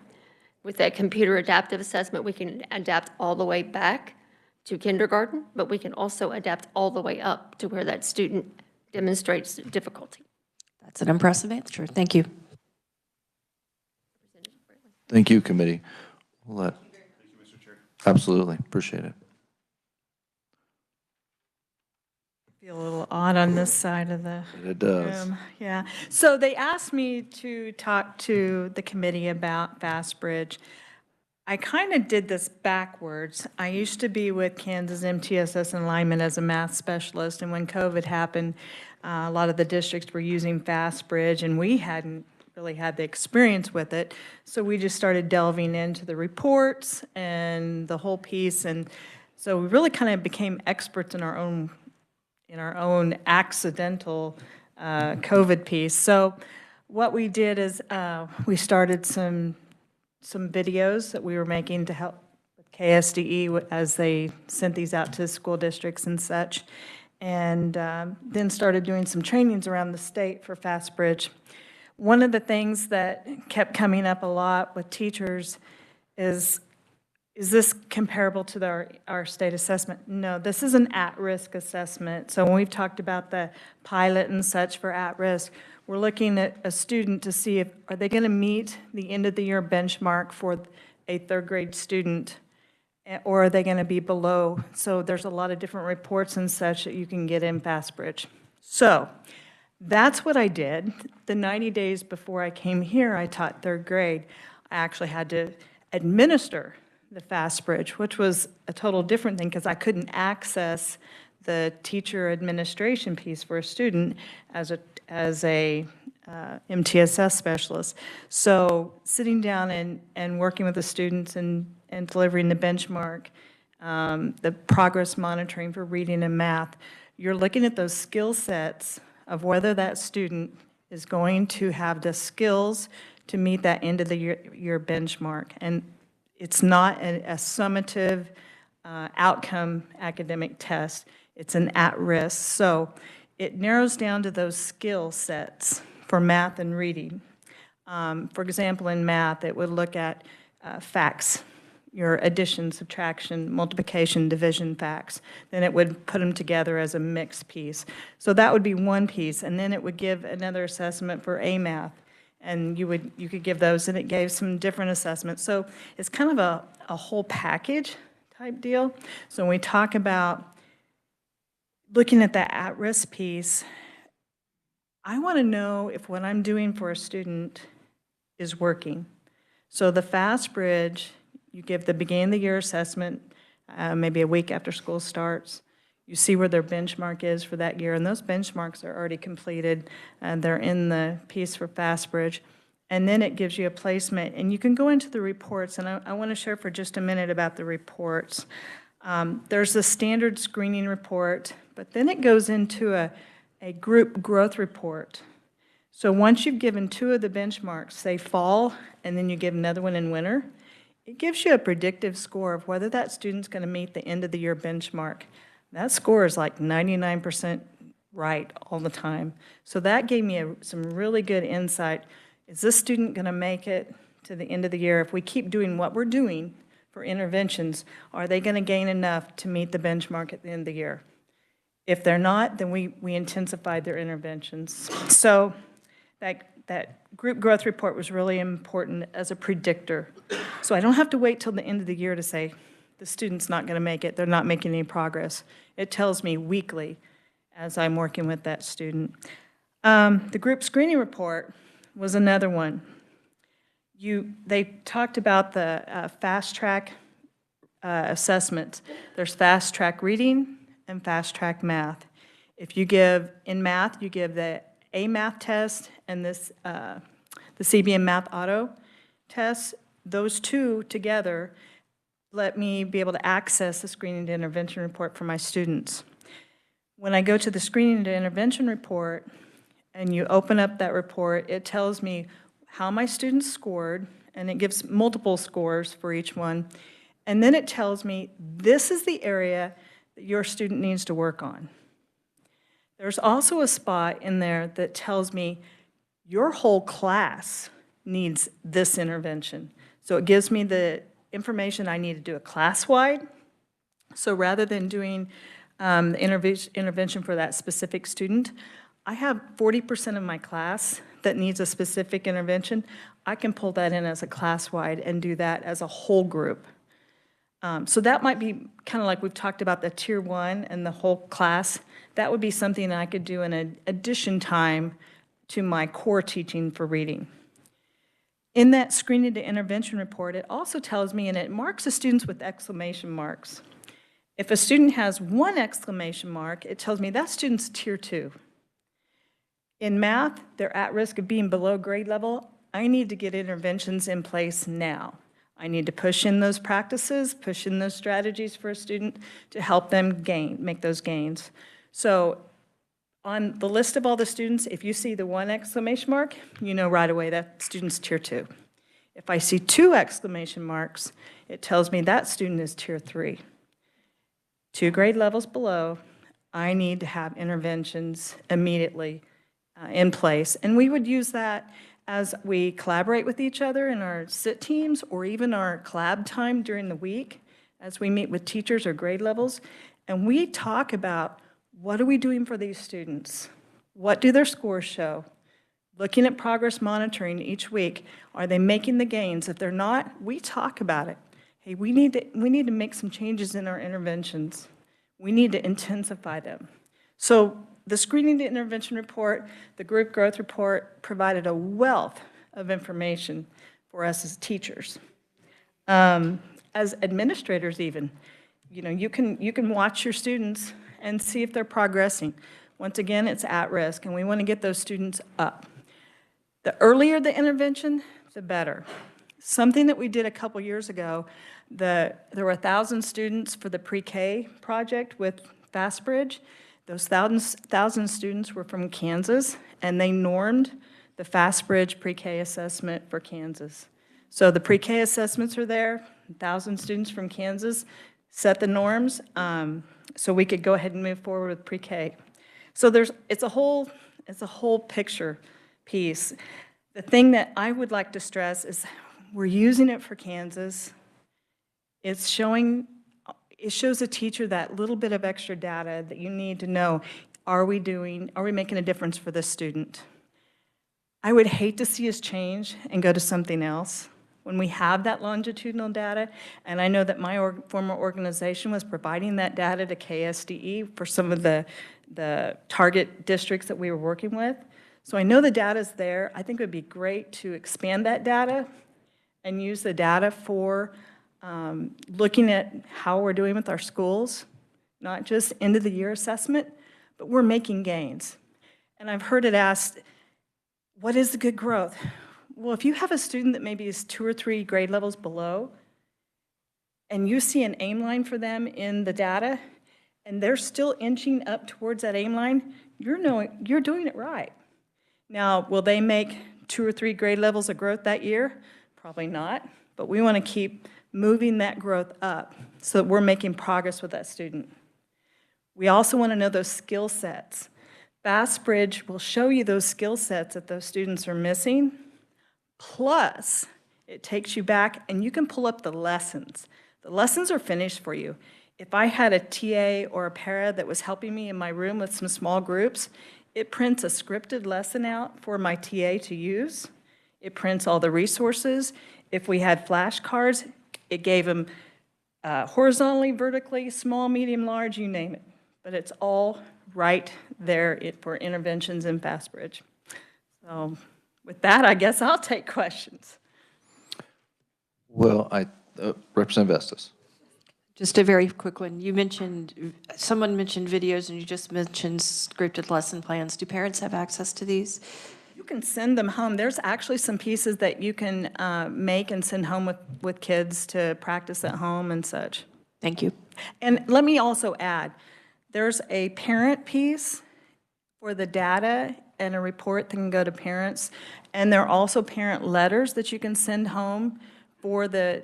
With that computer adaptive assessment, we can adapt all the way back to kindergarten, but we can also adapt all the way up to where that student demonstrates difficulty. That's an impressive answer. Thank you. Thank you, committee. Thank you, Mr. Chair. Absolutely. Appreciate it. Feel a little odd on this side of the It does. room. Yeah. So they asked me to talk to the committee about FastBridge. I kind of did this backwards. I used to be with Kansas MTSS and Lyman as a math specialist, and when COVID happened, a lot of the districts were using FastBridge, and we hadn't really had the experience with it. So we just started delving into the reports and the whole piece, and so we really kind of became experts in our own accidental COVID piece. So what we did is we started some videos that we were making to help with KSDE as they sent these out to school districts and such, and then started doing some trainings around the state for FastBridge. One of the things that kept coming up a lot with teachers is this comparable to our state assessment? No, this is an at-risk assessment. So when we've talked about the pilot and such for at-risk, we're looking at a student to see if, are they going to meet the end of the year benchmark for a third grade student, or are they going to be below? So there's a lot of different reports and such that you can get in FastBridge. So that's what I did. The 90 days before I came here, I taught third grade. I actually had to administer the FastBridge, which was a total different thing because I couldn't access the teacher administration piece for a student as a MTSS specialist. So sitting down and working with the students and delivering the benchmark, the progress monitoring for reading and math, you're looking at those skill sets of whether that student is going to have the skills to meet that end of the year benchmark. And it's not a summative outcome academic test. It's an at-risk. So it narrows down to those skill sets for math and reading. For example, in math, it would look at facts, your addition, subtraction, multiplication, division facts. Then it would put them together as a mixed piece. So that would be one piece, and then it would give another assessment for A math, and you could give those, and it gave some different assessments. So it's kind of a whole package type deal. So when we talk about looking at that at-risk piece, I want to know if what I'm doing for a student is working. So the Fast Bridge, you give the beginning of the year assessment, maybe a week after school starts. You see where their benchmark is for that year, and those benchmarks are already completed, and they're in the piece for Fast Bridge. And then it gives you a placement, and you can go into the reports, and I want to share for just a minute about the reports. There's the standard screening report, but then it goes into a group growth report. So once you've given 2 of the benchmarks, say fall, and then you give another one in winter, it gives you a predictive score of whether that student's going to meet the end of the year benchmark. That score is like 99% right all the time. So that gave me some really good insight. Is this student going to make it to the end of the year? If we keep doing what we're doing for interventions, are they going to gain enough to meet the benchmark at the end of the year? If they're not, then we intensified their interventions. So that group growth report was really important as a predictor. So I don't have to wait till the end of the year to say, the student's not going to make it, they're not making any progress. It tells me weekly as I'm working with that student. The group screening report was another one. They talked about the fast track assessments. There's fast track reading and fast track math. If you give, in math, you give the A math test and this, the CBM math auto test, those 2 together let me be able to access the screening to intervention report for my students. When I go to the screening to intervention report and you open up that report, it tells me how my students scored, and it gives multiple scores for each one. And then it tells me this is the area that your student needs to work on. There's also a spot in there that tells me your whole class needs this intervention. So it gives me the information I need to do a class-wide. So rather than doing the intervention for that specific student, I have 40% of my class that needs a specific intervention. I can pull that in as a class-wide and do that as a whole group. So that might be kind of like we've talked about the tier 1 and the whole class. That would be something I could do in addition time to my core teaching for reading. In that screening to intervention report, it also tells me, and it marks the students with exclamation marks. If a student has 1 exclamation mark, it tells me that student's tier 2. In math, they're at risk of being below grade level. I need to get interventions in place now. I need to push in those practices, push in those strategies for a student to help them make those gains. So on the list of all the students, if you see the 1 exclamation mark, you know right away that student's tier 2. If I see 2 exclamation marks, it tells me that student is tier 3. 2 grade levels below, I need to have interventions immediately in place. And we would use that as we collaborate with each other in our SIT teams or even our collab time during the week as we meet with teachers or grade levels. And we talk about what are we doing for these students? What do their scores show? Looking at progress monitoring each week, are they making the gains? If they're not, we talk about it. Hey, we need to make some changes in our interventions. We need to intensify them. So the screening to intervention report, the group growth report provided a wealth of information for us as teachers. As administrators even, you can watch your students and see if they're progressing. Once again, it's at risk, and we want to get those students up. The earlier the intervention, the better. Something that we did a couple years ago, there were 1,000 students for the pre-K project with FastBridge. Those 1,000 students were from Kansas, and they normed the Fast Bridge pre-K assessment for Kansas. So the pre-K assessments are there, 1,000 students from Kansas set the norms, so we could go ahead and move forward with pre-K. So it's a whole picture piece. The thing that I would like to stress is we're using it for Kansas. It shows a teacher that little bit of extra data that you need to know, are we making a difference for this student? I would hate to see us change and go to something else when we have that longitudinal data, and I know that my former organization was providing that data to KSDE for some of the target districts that we were working with. So I know the data's there. I think it would be great to expand that data and use the data for looking at how we're doing with our schools, not just end of the year assessment, but we're making gains. And I've heard it asked, what is the good growth? Well, if you have a student that maybe is 2 or 3 grade levels below, and you see an aim line for them in the data, and they're still inching up towards that aim line, you're doing it right. Now, will they make 2 or 3 grade levels of growth that year? Probably not, but we want to keep moving that growth up so that we're making progress with that student. We also want to know those skill sets. Fast Bridge will show you those skill sets that those students are missing, plus it takes you back and you can pull up the lessons. The lessons are finished for you. If I had a TA or a para that was helping me in my room with some small groups, it prints a scripted lesson out for my TA to use. It prints all the resources. If we had flashcards, it gave them horizontally, vertically, small, medium, large, you name it. But it's all right there for interventions in Fast Bridge. So with that, I guess I'll take questions. Well, Representative Vestas. Just a very quick one. Someone mentioned videos, and you just mentioned scripted lesson plans. Do parents have access to these? You can send them home. There's actually some pieces that you can make and send home with kids to practice at home and such. Thank you. And let me also add, there's a parent piece for the data and a report that can go to parents. And there are also parent letters that you can send home for the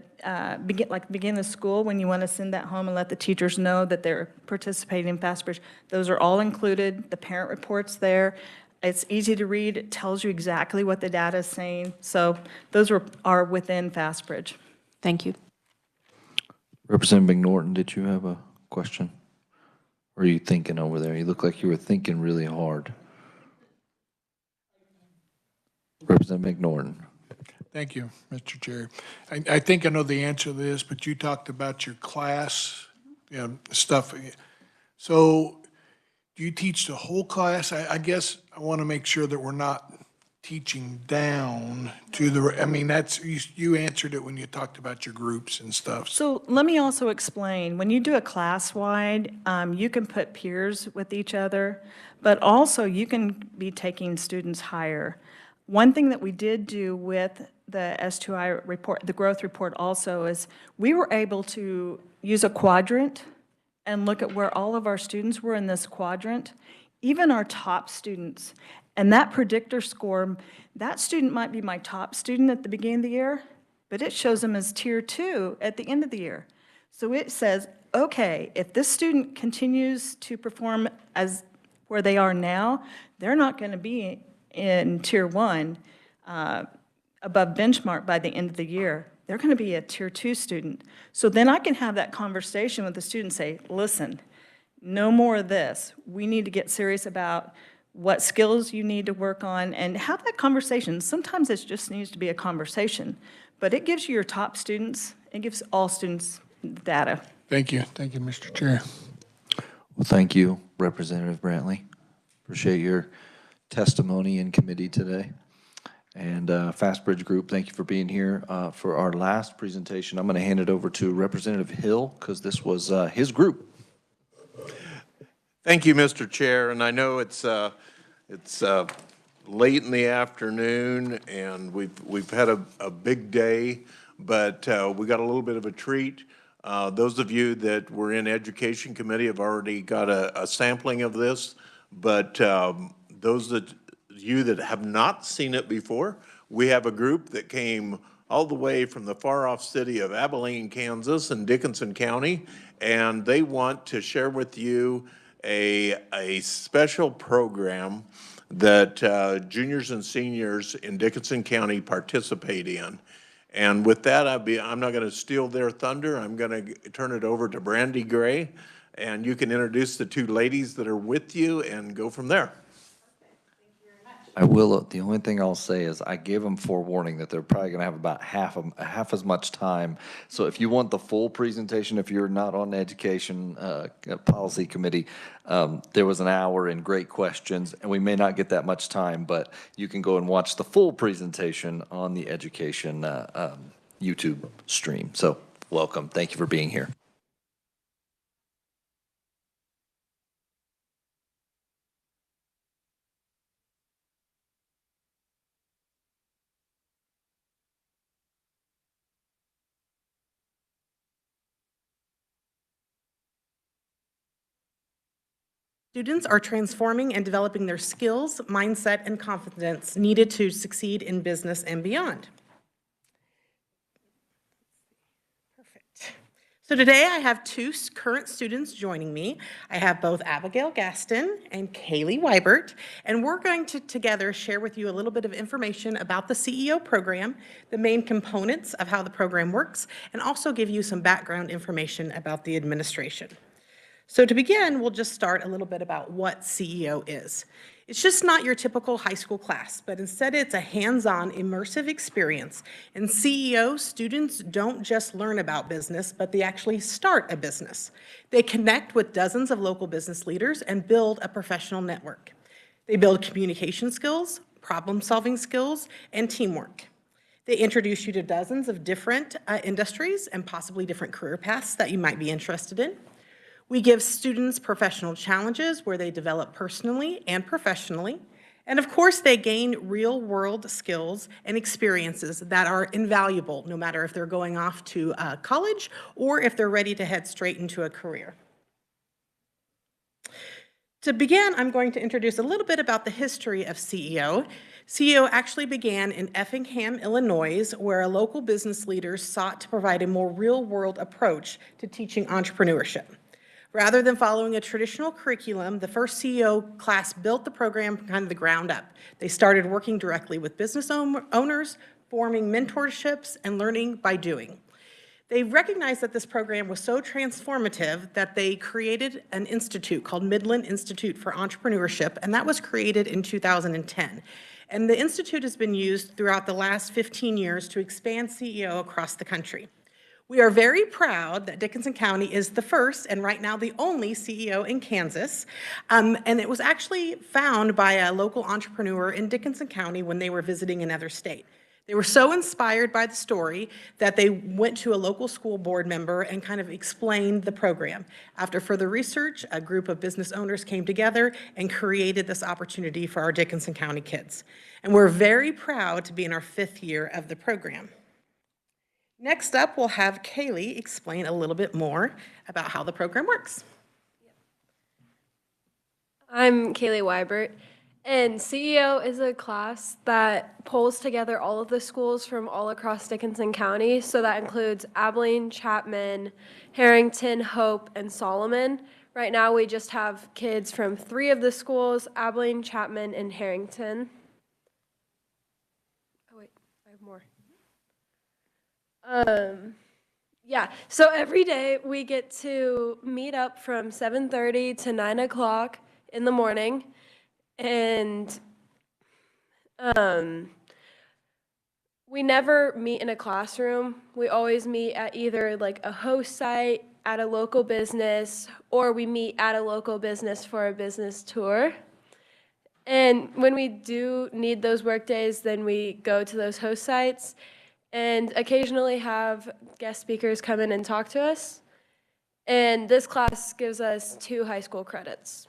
beginning of school when you want to send that home and let the teachers know that they're participating in Fast Bridge. Those are all included. The parent report's there. It's easy to read. It tells you exactly what the data is saying. So those are within Fast Bridge. Thank you. Representative McNorton, did you have a question? Or are you thinking over there? You look like you were thinking really hard. Representative McNorton. Thank you, Mr. Chair. I think I know the answer to this, but you talked about your class, stuff. So do you teach the whole class? I guess I want to make sure that we're not teaching down to you answered it when you talked about your groups and stuff. So let me also explain. When you do a class-wide, you can put peers with each other, but also you can be taking students higher. One thing that we did do with the S2I report, the growth report also, is we were able to use a quadrant and look at where all of our students were in this quadrant, even our top students. And that predictor score, that student might be my top student at the beginning of the year, but it shows them as tier 2 at the end of the year. So it says, okay, if this student continues to perform as where they are now, they're not going to be in tier 1 above benchmark by the end of the year. They're going to be a tier 2 student. So then I can have that conversation with the student, say, listen, no more of this. We need to get serious about what skills you need to work on and have that conversation. Sometimes it just needs to be a conversation, but it gives you your top students, it gives all students data. Thank you, Mr. Chair. Well, thank you, Representative Brantley. Appreciate your testimony in committee today. And Fast Bridge Group, thank you for being here. For our last presentation, I'm going to hand it over to Representative Hill because this was his group. Thank you, Mr. Chair. And I know it's late in the afternoon, and we've had a big day, but we got a little bit of a treat. Those of you that were in Education Committee have already got a sampling of this, but those that you that have not seen it before, we have a group that came all the way from the far-off city of Abilene, Kansas, and Dickinson County, and they want to share with you a special program that juniors and seniors in Dickinson County participate in. And with that, I'm not going to steal their thunder. I'm going to turn it over to Brandy Gray, and you can introduce the two ladies that are with you and go from there. I will, the only thing I'll say is I gave them forewarning that they're probably gonna have about half as much time. So if you want the full presentation, if you're not on the Education Policy Committee, there was an hour and great questions, and we may not get that much time, but you can go and watch the full presentation on the Education YouTube stream. So welcome, thank you for being here. Students are transforming and developing their skills, mindset, and confidence needed to succeed in business and beyond. Perfect. So today I have two current students joining me. I have both Abigail Gaston and Kaylee Weibert, and we're going to together share with you a little bit of information about the CEO program, the main components of how the program works, and also give you some background information about the administration. So to begin, we'll just start a little bit about what CEO is. It's just not your typical high school class, but instead it's a hands-on, immersive experience. In CEO, students don't just learn about business, but they actually start a business. They connect with dozens of local business leaders and build a professional network. They build communication skills, problem-solving skills, and teamwork. They introduce you to dozens of different industries and possibly different career paths that you might be interested in. We give students professional challenges where they develop personally and professionally. And of course, they gain real-world skills and experiences that are invaluable, no matter if they're going off to college or if they're ready to head straight into a career. To begin, I'm going to introduce a little bit about the history of CEO. CEO actually began in Effingham, Illinois, where a local business leader sought to provide a more real-world approach to teaching entrepreneurship. Rather than following a traditional curriculum, the first CEO class built the program from kind of the ground up. They started working directly with business owners, forming mentorships, and learning by doing. They recognized that this program was so transformative that they created an institute called Midland Institute for Entrepreneurship, and that was created in 2010. And the institute has been used throughout the last 15 years to expand CEO across the country. We are very proud that Dickinson County is the first and right now the only CEO in Kansas. And it was actually found by a local entrepreneur in Dickinson County when they were visiting another state. They were so inspired by the story that they went to a local school board member and kind of explained the program. After further research, a group of business owners came together and created this opportunity for our Dickinson County kids. And we're very proud to be in our 5th year of the program. Next up, we'll have Kaylee explain a little bit more about how the program works. I'm Kaylee Weibert, and CEO is a class that pulls together all of the schools from all across Dickinson County. So that includes Abilene, Chapman, Harrington, Hope, and Solomon. Right now, we just have kids from 3 of the schools, Abilene, Chapman, and Harrington. Oh, wait, I have more. Yeah, so every day we get to meet up from 7:30 to 9 o'clock in the morning, and we never meet in a classroom. We always meet at either like a host site at a local business, or we meet at a local business for a business tour. And when we do need those work days, then we go to those host sites and occasionally have guest speakers come in and talk to us. And this class gives us 2 high school credits.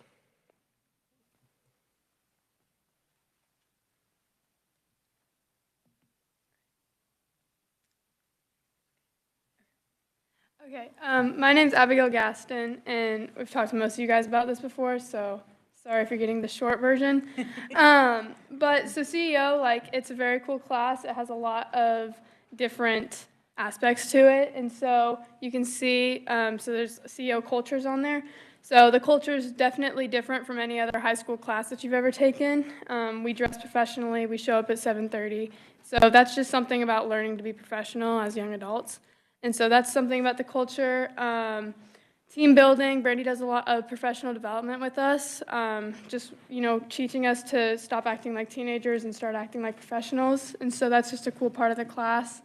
Okay, my name's Abigail Gaston, and we've talked to most of you guys about this before, so Sorry for getting the short version. But so CEO, like, it's a very cool class. It has a lot of different aspects to it. And so you can see, so there's CEO cultures on there. So the culture is definitely different from any other high school class that you've ever taken. We dress professionally. We show up at 7:30. So that's just something about learning to be professional as young adults. And so that's something about the culture. Team building, Brandy does a lot of professional development with us, just, teaching us to stop acting like teenagers and start acting like professionals. And so that's just a cool part of the class.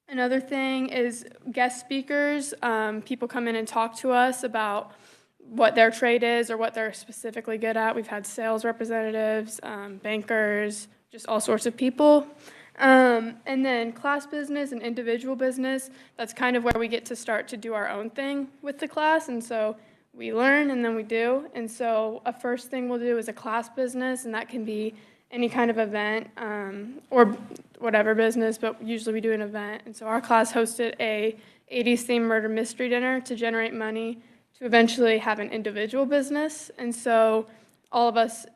Another thing is guest speakers. People come in and talk to us about what their trade is or what they're specifically good at. We've had sales representatives, bankers, just all sorts of people. And then class business and individual business, that's kind of where we get to start to do our own thing with the class. And so we learn and then we do. And so a first thing we'll do is a class business, and that can be any kind of event or whatever business, but usually we do an event. And so our class hosted a 80s themed murder mystery dinner to generate money to eventually have an individual business. And so all of us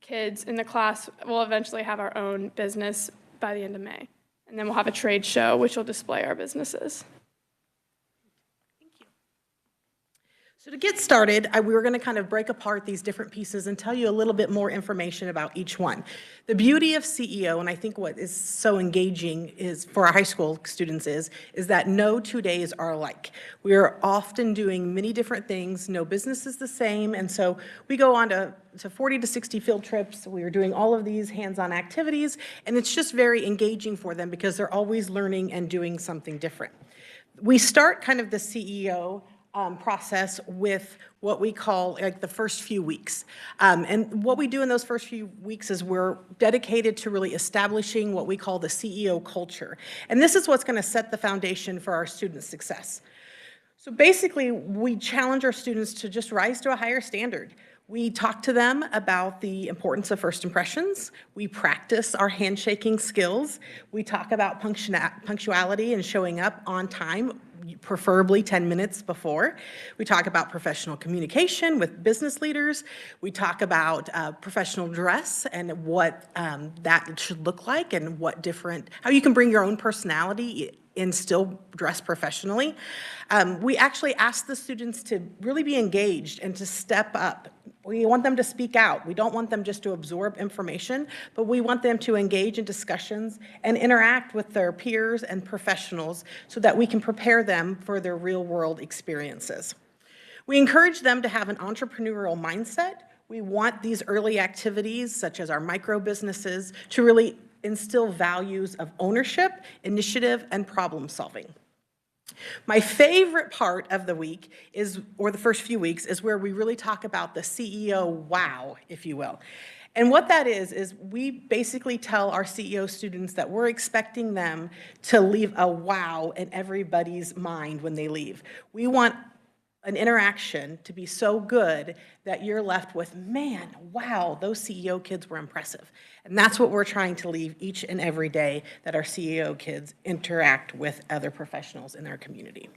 kids in the class will eventually have our own business by the end of May. And then we'll have a trade show, which will display our businesses. So to get started, we were going to kind of break apart these different pieces and tell you a little bit more information about each one. The beauty of CEO, and I think what is so engaging is for our high school students is that no 2 days are alike. We are often doing many different things. No business is the same. And so we go on to 40 to 60 field trips. We are doing all of these hands-on activities, and it's just very engaging for them because they're always learning and doing something different. We start kind of the CEO process with what we call like the first few weeks. And what we do in those first few weeks is we're dedicated to really establishing what we call the CEO culture. And this is what's going to set the foundation for our students' success. So basically, we challenge our students to just rise to a higher standard. We talk to them about the importance of first impressions. We practice our handshaking skills. We talk about punctuality and showing up on time, preferably 10 minutes before. We talk about professional communication with business leaders. We talk about professional dress and what that should look like and how you can bring your own personality and still dress professionally. We actually ask the students to really be engaged and to step up. We want them to speak out. We don't want them just to absorb information, but we want them to engage in discussions and interact with their peers and professionals so that we can prepare them for their real-world experiences. We encourage them to have an entrepreneurial mindset. We want these early activities, such as our micro businesses, to really instill values of ownership, initiative, and problem solving. My favorite part of the week or the first few weeks, is where we really talk about the CEO wow, if you will. And what that is we basically tell our CEO students that we're expecting them to leave a wow in everybody's mind when they leave. We want an interaction to be so good that you're left with, man, wow, those CEO kids were impressive. And that's what we're trying to leave each and every day, that our CEO kids interact with other professionals in our community.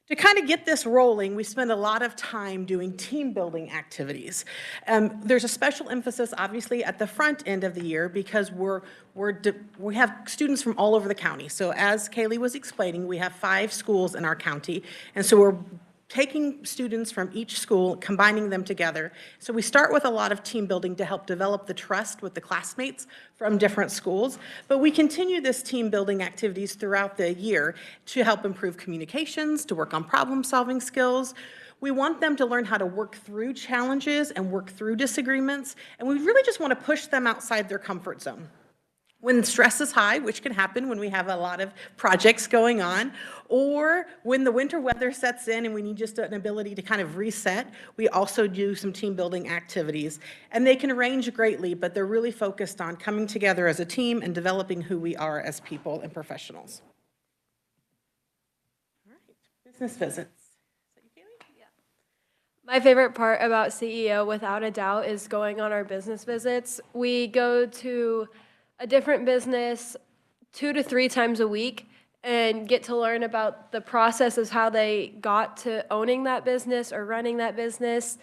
To kind of get this rolling, we spend a lot of time doing team building activities. There's a special emphasis, obviously, at the front end of the year because we have students from all over the county. So as Kaylee was explaining, we have 5 schools in our county, and so we're taking students from each school, combining them together. So we start with a lot of team building to help develop the trust with the classmates from different schools, but we continue this team building activities throughout the year to help improve communications, to work on problem solving skills. We want them to learn how to work through challenges and work through disagreements, and we really just want to push them outside their comfort zone. When stress is high, which can happen when we have a lot of projects going on, or when the winter weather sets in and we need just an ability to kind of reset, we also do some team building activities. And they can range greatly, but they're really focused on coming together as a team and developing who we are as people and professionals. All right, business visits. My favorite part about CEO, without a doubt, is going on our business visits. We go to a different business 2 to 3 times a week, and get to learn about the process of how they got to owning that business or running that business.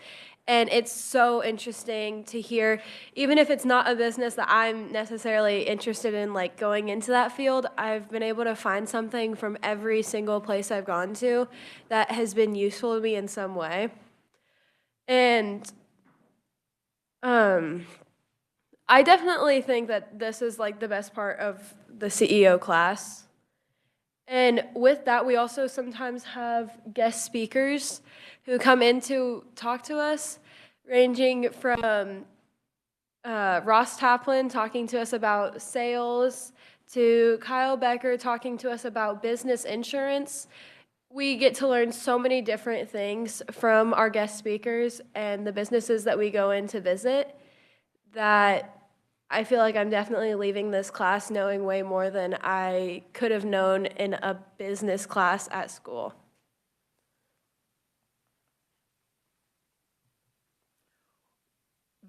And it's so interesting to hear, even if it's not a business that I'm necessarily interested in, like going into that field, I've been able to find something from every single place I've gone to that has been useful to me in some way. And I definitely think that this is like the best part of the CEO class. And with that, we also sometimes have guest speakers who come in to talk to us, ranging from Ross Taplin talking to us about sales, to Kyle Becker talking to us about business insurance. We get to learn so many different things from our guest speakers and the businesses that we go in to visit that I feel like I'm definitely leaving this class knowing way more than I could have known in a business class at school.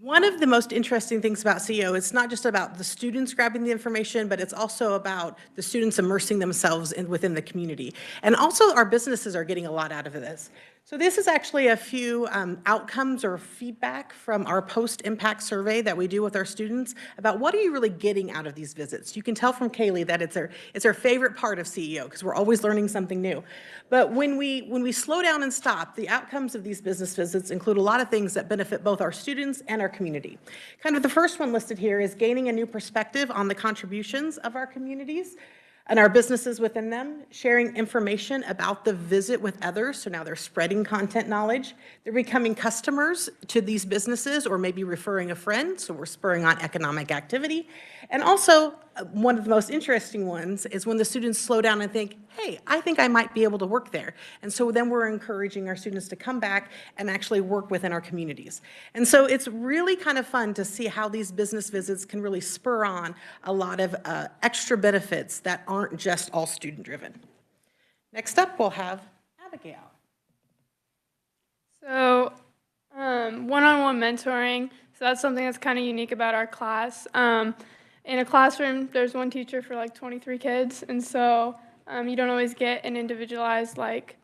One of the most interesting things about CEO, it's not just about the students grabbing the information, but it's also about the students immersing themselves within the community. And also our businesses are getting a lot out of this. So this is actually a few outcomes or feedback from our post-impact survey that we do with our students about what are you really getting out of these visits. You can tell from Kaylee that it's her favorite part of CEO because we're always learning something new. But when we slow down and stop, the outcomes of these business visits include a lot of things that benefit both our students and our community. Kind of the first one listed here is gaining a new perspective on the contributions of our communities and our businesses within them, sharing information about the visit with others, so now they're spreading content knowledge. They're becoming customers to these businesses or maybe referring a friend, so we're spurring on economic activity. And also, one of the most interesting ones is when the students slow down and think, hey, I think I might be able to work there. And so then we're encouraging our students to come back and actually work within our communities. And so it's really kind of fun to see how these business visits can really spur on a lot of extra benefits that aren't just all student-driven. Next up, we'll have Abigail. So one-on-one mentoring, so that's something that's kind of unique about our class. In a classroom, there's one teacher for like 23 kids, and so you don't always get an individualized, like,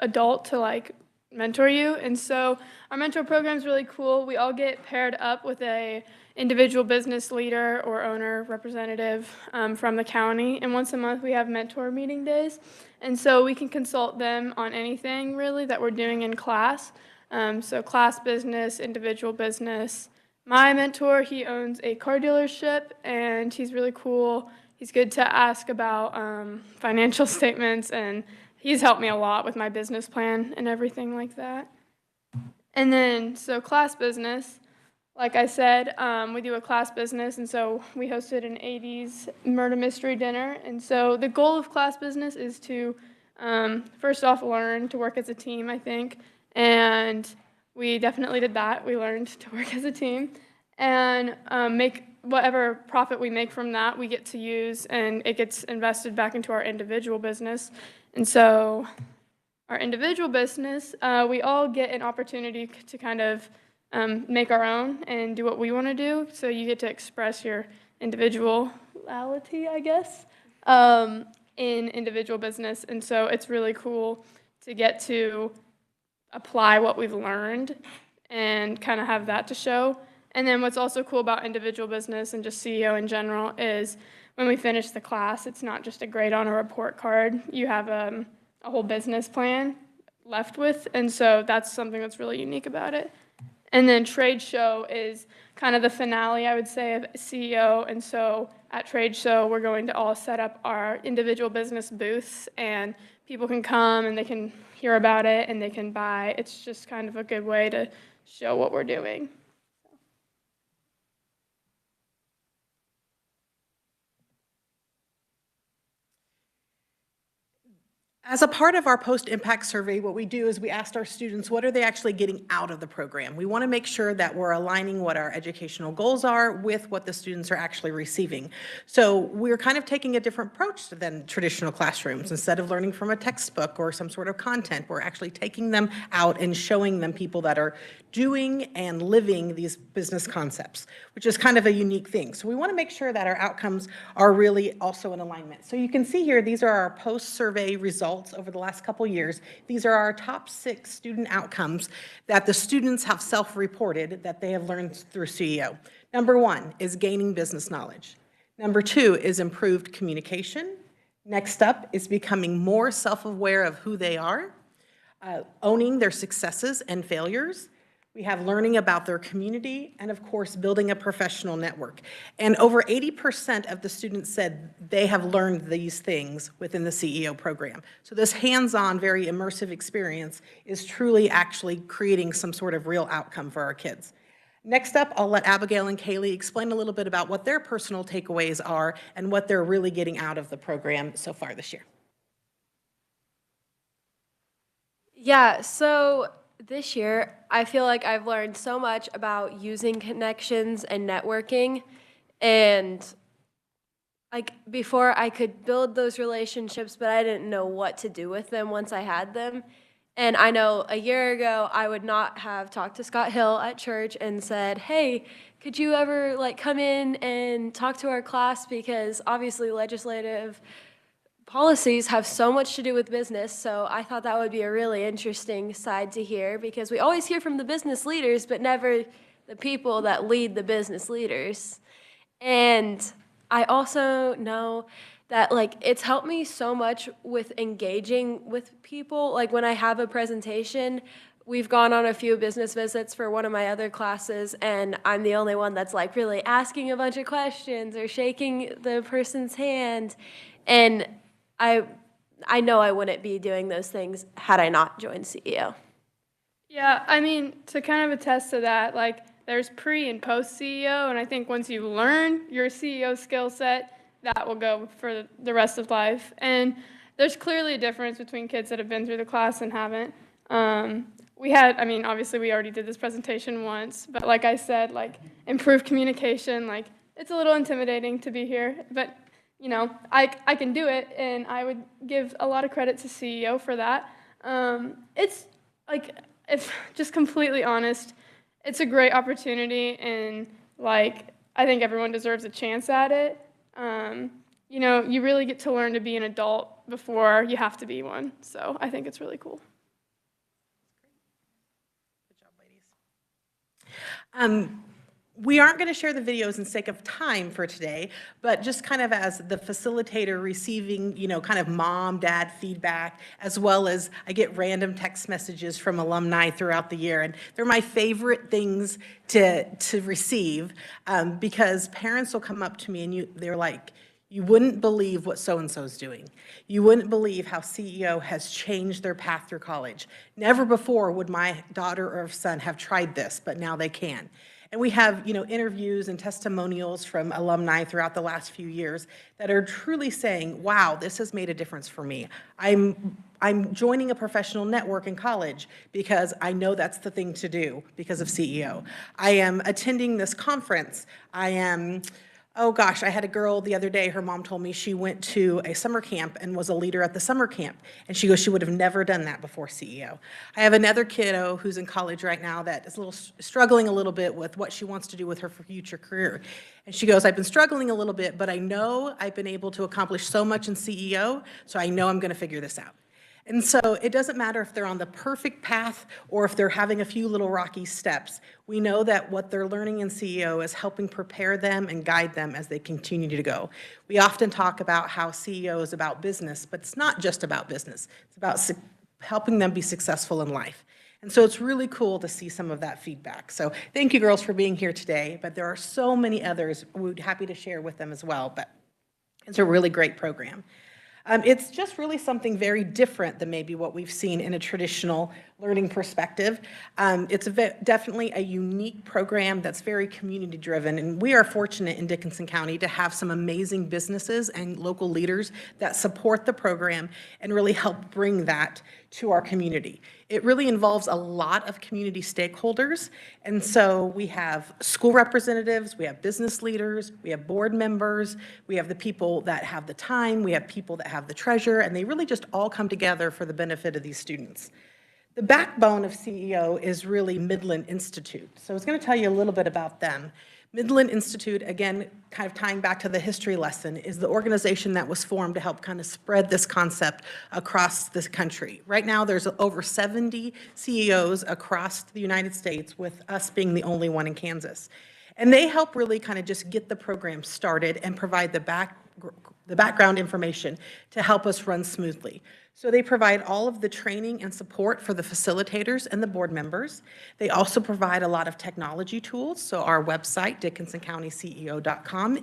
adult to like mentor you. And so our mentor program is really cool. We all get paired up with a individual business leader or owner representative from the county, and once a month we have mentor meeting days. And so we can consult them on anything really that we're doing in class. So class business, individual business. My mentor, he owns a car dealership, and he's really cool. He's good to ask about financial statements, and he's helped me a lot with my business plan and everything like that. And then, so class business, like I said, we do a class business, and so we hosted an 80s murder mystery dinner. And so the goal of class business is to, first off, learn to work as a team, I think. And we definitely did that. We learned to work as a team and make whatever profit we make from that, we get to use, and it gets invested back into our individual business. And so our individual business, we all get an opportunity to kind of make our own and do what we want to do. So you get to express your individuality, I guess, in individual business. And so it's really cool to get to apply what we've learned and kind of have that to show. And then what's also cool about individual business and just CEO in general is when we finish the class, it's not just a grade on a report card. You have a whole business plan left with, and so that's something that's really unique about it. And then trade show is kind of the finale, I would say, of CEO. And so at trade show, we're going to all set up our individual business booths, and people can come and they can hear about it and they can buy. It's just kind of a good way to show what we're doing. As a part of our post-impact survey, what we do is we asked our students, what are they actually getting out of the program? We want to make sure that we're aligning what our educational goals are with what the students are actually receiving. So we're kind of taking a different approach than traditional classrooms. Instead of learning from a textbook or some sort of content, we're actually taking them out and showing them people that are doing and living these business concepts, which is kind of a unique thing. So we want to make sure that our outcomes are really also in alignment. So you can see here, these are our post-survey results over the last couple years. These are our top 6 student outcomes that the students have self-reported that they have learned through CEO. Number 1 is gaining business knowledge. Number 2 is improved communication. Next up is becoming more self-aware of who they are, owning their successes and failures. We have learning about their community, and of course, building a professional network. And over 80% of the students said they have learned these things within the CEO program. So this hands-on, very immersive experience is truly actually creating some sort of real outcome for our kids. Next up, I'll let Abigail and Kaylee explain a little bit about what their personal takeaways are and what they're really getting out of the program so far this year. Yeah, so this year, I feel like I've learned so much about using connections and networking. And like before, I could build those relationships, but I didn't know what to do with them once I had them. And I know a year ago, I would not have talked to Scott Hill at church and said, hey, could you ever like come in and talk to our class? Because obviously legislative policies have so much to do with business, so I thought that would be a really interesting side to hear, because we always hear from the business leaders, but never the people that lead the business leaders. And I also know that like it's helped me so much with engaging with people. Like when I have a presentation, we've gone on a few business visits for one of my other classes, and I'm the only one that's like really asking a bunch of questions or shaking the person's hand. And I know I wouldn't be doing those things had I not joined CEO. Yeah, I mean, to kind of attest to that, like there's pre and post CEO, and I think once you learn your CEO skill set, that will go for the rest of life. And there's clearly a difference between kids that have been through the class and haven't. I mean, obviously we already did this presentation once, but like I said, like improved communication, like it's a little intimidating to be here, but you know, I can do it, and I would give a lot of credit to CEO for that. It's like, if just completely honest, it's a great opportunity, and like I think everyone deserves a chance at it. You know, you really get to learn to be an adult before you have to be one. So I think it's really cool. Good job, ladies. We aren't going to share the videos in sake of time for today, but just kind of as the facilitator receiving, you know, kind of mom, dad feedback, as well as I get random text messages from alumni throughout the year. And they're my favorite things to receive because parents will come up to me and they're like, you wouldn't believe what so-and-so's doing. You wouldn't believe how CEO has changed their path through college. Never before would my daughter or son have tried this, but now they can. And we have, you know, interviews and testimonials from alumni throughout the last few years that are truly saying, wow, this has made a difference for me. I'm joining a professional network in college because I know that's the thing to do because of CEO. I am attending this conference. Oh gosh, I had a girl the other day, her mom told me she went to a summer camp and was a leader at the summer camp. And she goes, she would have never done that before CEO. I have another kiddo who's in college right now that is struggling a little bit with what she wants to do with her future career. And she goes, I've been struggling a little bit, but I know I've been able to accomplish so much in CEO, so I know I'm gonna figure this out. And so it doesn't matter if they're on the perfect path or if they're having a few little rocky steps. We know that what they're learning in CEO is helping prepare them and guide them as they continue to go. We often talk about how CEO is about business, but it's not just about business. It's about helping them be successful in life. And so it's really cool to see some of that feedback. So thank you, girls, for being here today. But there are so many others we'd be happy to share with them as well. But it's a really great program. It's just really something very different than maybe what we've seen in a traditional learning perspective. It's definitely a unique program that's very community-driven, and we are fortunate in Dickinson County to have some amazing businesses and local leaders that support the program and really help bring that to our community. It really involves a lot of community stakeholders, and so we have school representatives, we have business leaders, we have board members, we have the people that have the time, we have people that have the treasure, and they really just all come together for the benefit of these students. The backbone of CEO is really Midland Institute. So I was going to tell you a little bit about them. Midland Institute, again, kind of tying back to the history lesson, is the organization that was formed to help kind of spread this concept across this country. Right now, there's over 70 CEOs across the United States, with us being the only one in Kansas. And they help really kind of just get the program started and provide the background information to help us run smoothly. So they provide all of the training and support for the facilitators and the board members. They also provide a lot of technology tools. So our website, dickinsoncountyceo.com,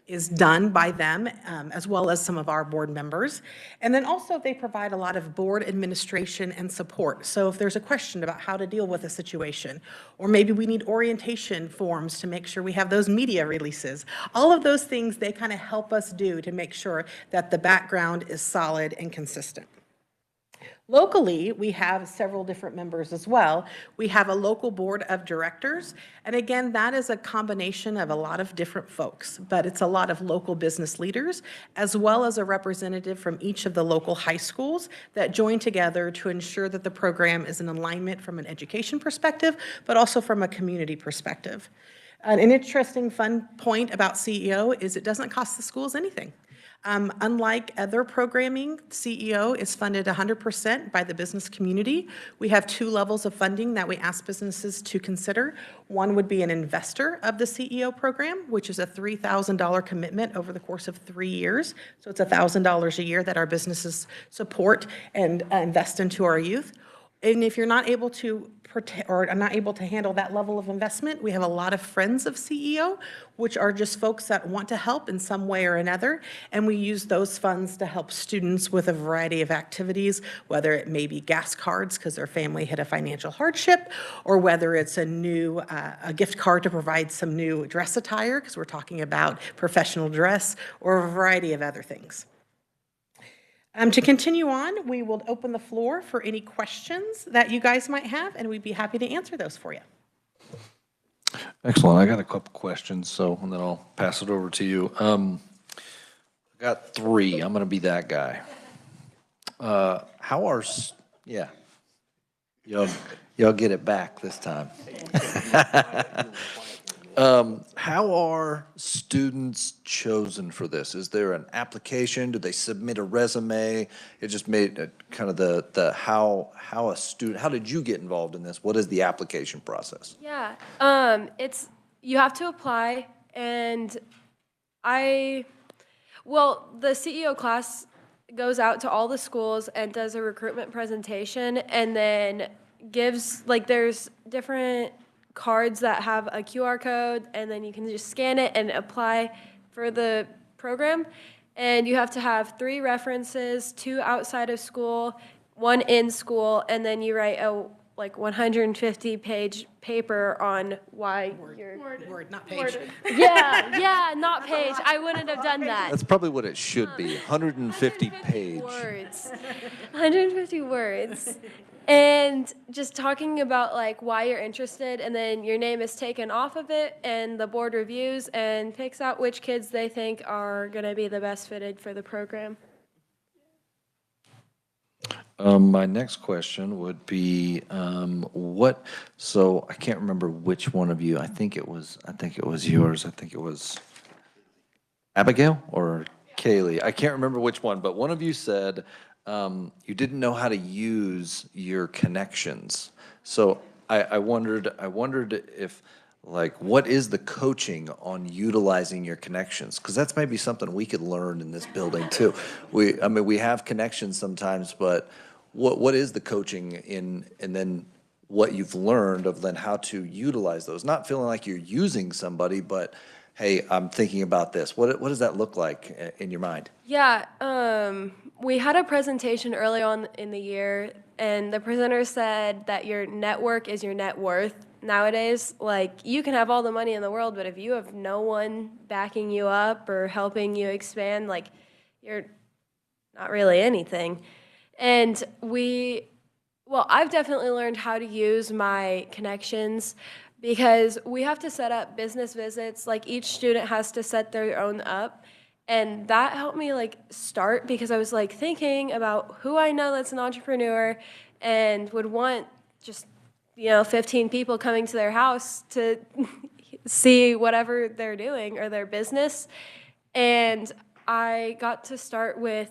is done by them, as well as some of our board members. And then also they provide a lot of board administration and support. So if there's a question about how to deal with a situation, or maybe we need orientation forms to make sure we have those media releases, all of those things they kind of help us do to make sure that the background is solid and consistent. Locally, we have several different members as well. We have a local board of directors, and again, that is a combination of a lot of different folks, but it's a lot of local business leaders, as well as a representative from each of the local high schools that join together to ensure that the program is in alignment from an education perspective, but also from a community perspective. An interesting, fun point about CEO is it doesn't cost the schools anything. Unlike other programming, CEO is funded 100% by the business community. We have two levels of funding that we ask businesses to consider. One would be an investor of the CEO program, which is a $3,000 commitment over the course of 3 years. So it's $1,000 a year that our businesses support and invest into our youth. And if you're not able to or are not able to handle that level of investment, we have a lot of friends of CEO, which are just folks that want to help in some way or another, and we use those funds to help students with a variety of activities, whether it may be gas cards because their family hit a financial hardship, or whether it's a gift card to provide some new dress attire because we're talking about professional dress, or a variety of other things. To continue on, we will open the floor for any questions that you guys might have, and we'd be happy to answer those for you. Excellent. I got a couple questions, and then I'll pass it over to you. I got 3. I'm going to be that guy. Yeah. Y'all get it back this time. How are students chosen for this? Is there an application? Do they submit a resume? It just made kind of how did you get involved in this? What is the application process? Yeah, you have to apply, and the CEO class goes out to all the schools and does a recruitment presentation, and then gives, there's different cards that have a QR code, and then you can just scan it and apply for the program. And you have to have 3 references, 2 outside of school, 1 in school, and then you write a 150-page paper on why you're... Word, not page. Yeah, not page. I wouldn't have done that. That's probably what it should be, 150 page. Words. 150 words. And just talking about why you're interested, and then your name is taken off of it, and the board reviews and picks out which kids they think are going to be the best fitted for the program. My next question would be, so I can't remember which one of you, I think it was yours, I think it was Abigail or Kaylee, I can't remember which one, but one of you said you didn't know how to use your connections. So I wondered if, what is the coaching on utilizing your connections? Because that's maybe something we could learn in this building too. We have connections sometimes, but what is the coaching and then what you've learned of then how to utilize those? Not feeling like you're using somebody, but hey, I'm thinking about this? What does that look like in your mind? Yeah, we had a presentation early on in the year, and the presenter said that your network is your net worth. Nowadays, like, you can have all the money in the world, but if you have no one backing you up or helping you expand, like, you're not really anything. And I've definitely learned how to use my connections because we have to set up business visits. Like, each student has to set their own up. And that helped me like start because I was like thinking about who I know that's an entrepreneur and would want just, 15 people coming to their house to see whatever they're doing or their business. And I got to start with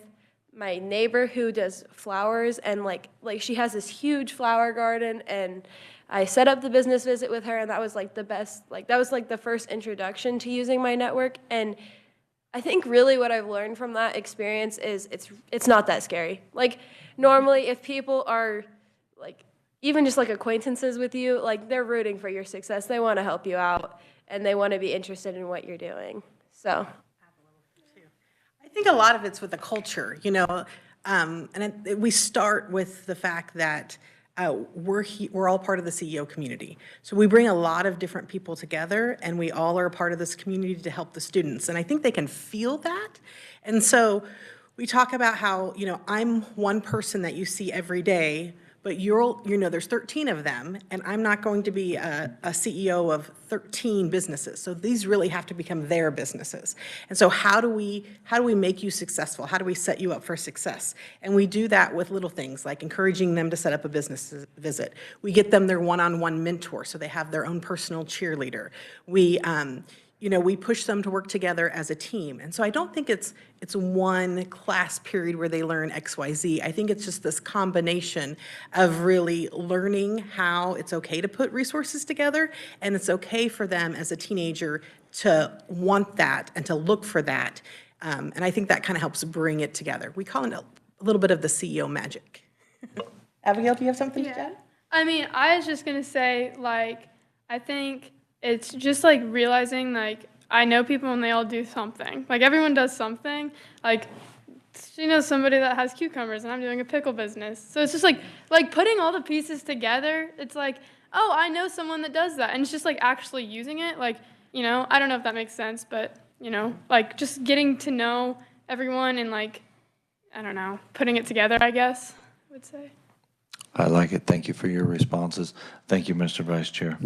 my neighbor who does flowers and like she has this huge flower garden, and I set up the business visit with her, and that was like the best, like that was like the first introduction to using my network. And I think really what I've learned from that experience is it's not that scary. Like, normally if people are like even just like acquaintances with you, like they're rooting for your success. They want to help you out and they want to be interested in what you're doing. So I think a lot of it's with the culture, we start with the fact that we're all part of the CEO community. So we bring a lot of different people together, and we all are a part of this community to help the students. And I think they can feel that. And so we talk about how, I'm one person that you see every day, but there's 13 of them, and I'm not going to be a CEO of 13 businesses. So these really have to become their businesses. And so how do we make you successful? How do we set you up for success? And we do that with little things like encouraging them to set up a business visit. We get them their one-on-one mentor so they have their own personal cheerleader. We push them to work together as a team. And so I don't think it's one class period where they learn X, Y, Z. I think it's just this combination of really learning how it's okay to put resources together, and it's okay for them as a teenager to want that and to look for that. And I think that kind of helps bring it together. We call it a little bit of the CEO magic. Abigail, do you have something to add? I mean, I was just going to say, like, I think it's just like realizing, like, I know people and they all do something. Like, everyone does something. Like, she knows somebody that has cucumbers and I'm doing a pickle business. So it's just like putting all the pieces together. It's like, oh, I know someone that does that. And it's just like actually using it. Like, I don't know if that makes sense, but, like just getting to know everyone and like, I don't know, putting it together, I guess, I would say. I like it. Thank you for your responses. Thank you, Mr. Vice Chair.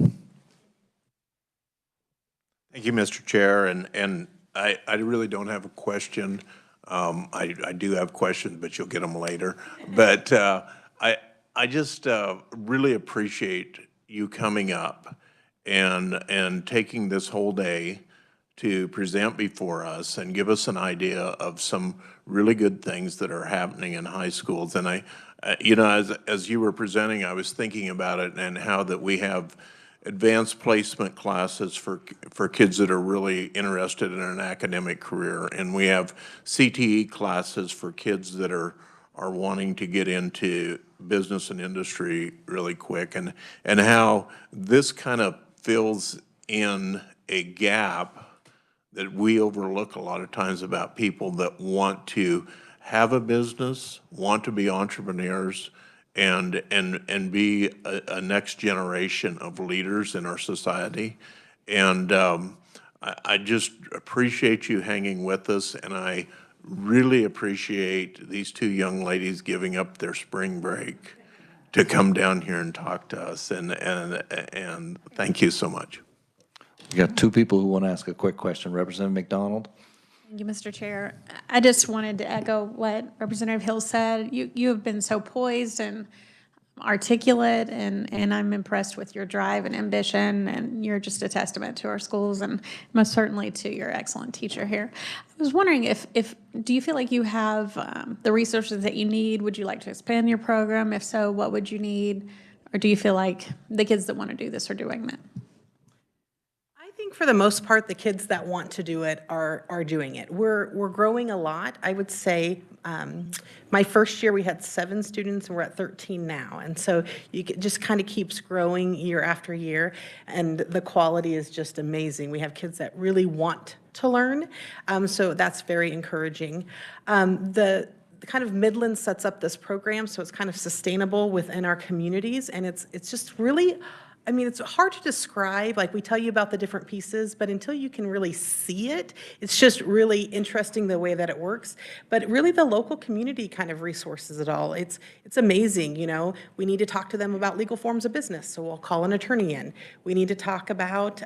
Thank you, Mr. Chair, and I really don't have a question. I do have questions, but you'll get them later. But I just really appreciate you coming up and taking this whole day to present before us and give us an idea of some really good things that are happening in high schools. And as you were presenting, I was thinking about it and how that we have advanced placement classes for kids that are really interested in an academic career. And we have CTE classes for kids that are wanting to get into business and industry really quick. And how this kind of fills in a gap that we overlook a lot of times about people that want to have a business, want to be entrepreneurs, and be a next generation of leaders in our society. And I just appreciate you hanging with us, and I really appreciate these two young ladies giving up their spring break to come down here and talk to us, and thank you so much. We got two people who want to ask a quick question. Representative McDonald? Thank you, Mr. Chair. I just wanted to echo what Representative Hill said. You have been so poised and articulate, and I'm impressed with your drive and ambition, and you're just a testament to our schools and most certainly to your excellent teacher here. I was wondering if do you feel like you have the resources that you need? Would you like to expand your program? If so, what would you need? Or do you feel like the kids that want to do this are doing that? I think for the most part, the kids that want to do it are doing it. We're growing a lot. I would say my first year, we had 7 students, and we're at 13 now. And so it just kind of keeps growing year after year, and the quality is just amazing. We have kids that really want to learn, so that's very encouraging. The kind of Midland sets up this program, so it's kind of sustainable within our communities, and it's just really, I mean, it's hard to describe. Like, we tell you about the different pieces, but until you can really see it, it's just really interesting the way that it works. But really, the local community kind of resources it all. It's amazing, you know. We need to talk to them about legal forms of business, so we'll call an attorney in. We need to talk about,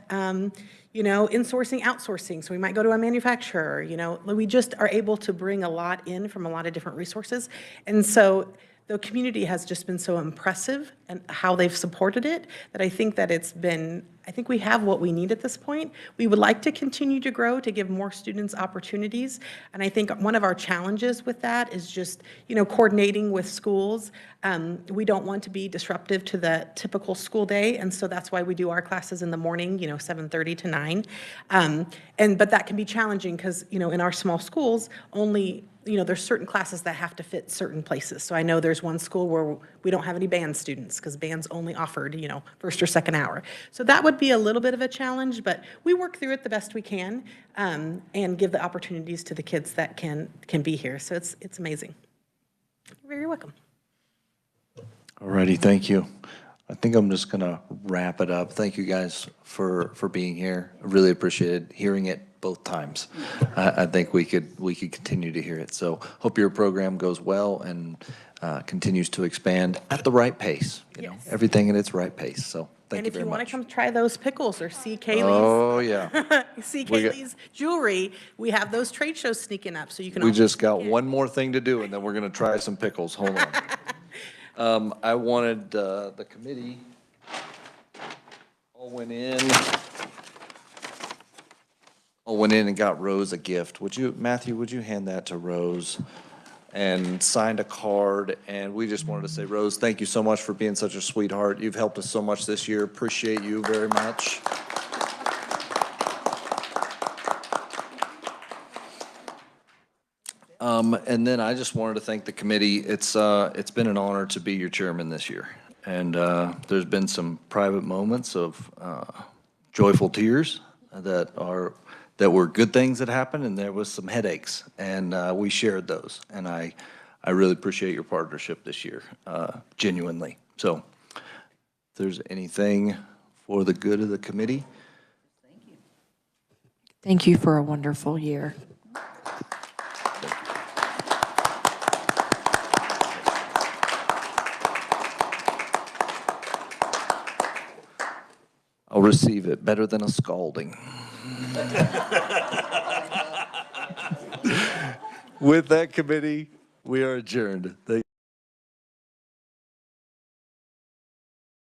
you know, insourcing, outsourcing, so we might go to a manufacturer, you know. We just are able to bring a lot in from a lot of different resources. And so the community has just been so impressive and how they've supported it that I think that I think we have what we need at this point. We would like to continue to grow to give more students opportunities. And I think one of our challenges with that is just, you know, coordinating with schools. We don't want to be disruptive to the typical school day. And so that's why we do our classes in the morning, you know, 7:30 to 9. But that can be challenging because, you know, in our small schools, only, you know, there's certain classes that have to fit certain places. So I know there's one school where we don't have any band students because band's only offered, you know, first or second hour. So that would be a little bit of a challenge, but we work through it the best we can, and give the opportunities to the kids that can be here. So it's amazing. You're very welcome. All righty, thank you. I think I'm just gonna wrap it up. Thank you guys for being here. I really appreciated hearing it both times. I think we could continue to hear it. So hope your program goes well and continues to expand at the right pace. You know, everything in its right pace. So thank you very much. And if you want to come try those pickles or see Kaylee's. Oh, yeah. See Kaylee's jewelry, we have those trade shows sneaking up, so you can. We also just got sneak in. one more thing to do, and then we're gonna try some pickles. Hold on. I wanted the committee all went in and got Rose a gift. Matthew, would you hand that to Rose? And signed a card, and we just wanted to say, Rose, thank you so much for being such a sweetheart. You've helped us so much this year. Appreciate you very much. And then I just wanted to thank the committee. It's been an honor to be your chairman this year. And there's been some private moments of joyful tears that were good things that happened, and there was some headaches, and we shared those. And I really appreciate your partnership this year, genuinely. So if there's anything for the good of the committee. Thank you. Thank you for a wonderful year. I'll receive it better than a scalding. With that, committee, we are adjourned. Thank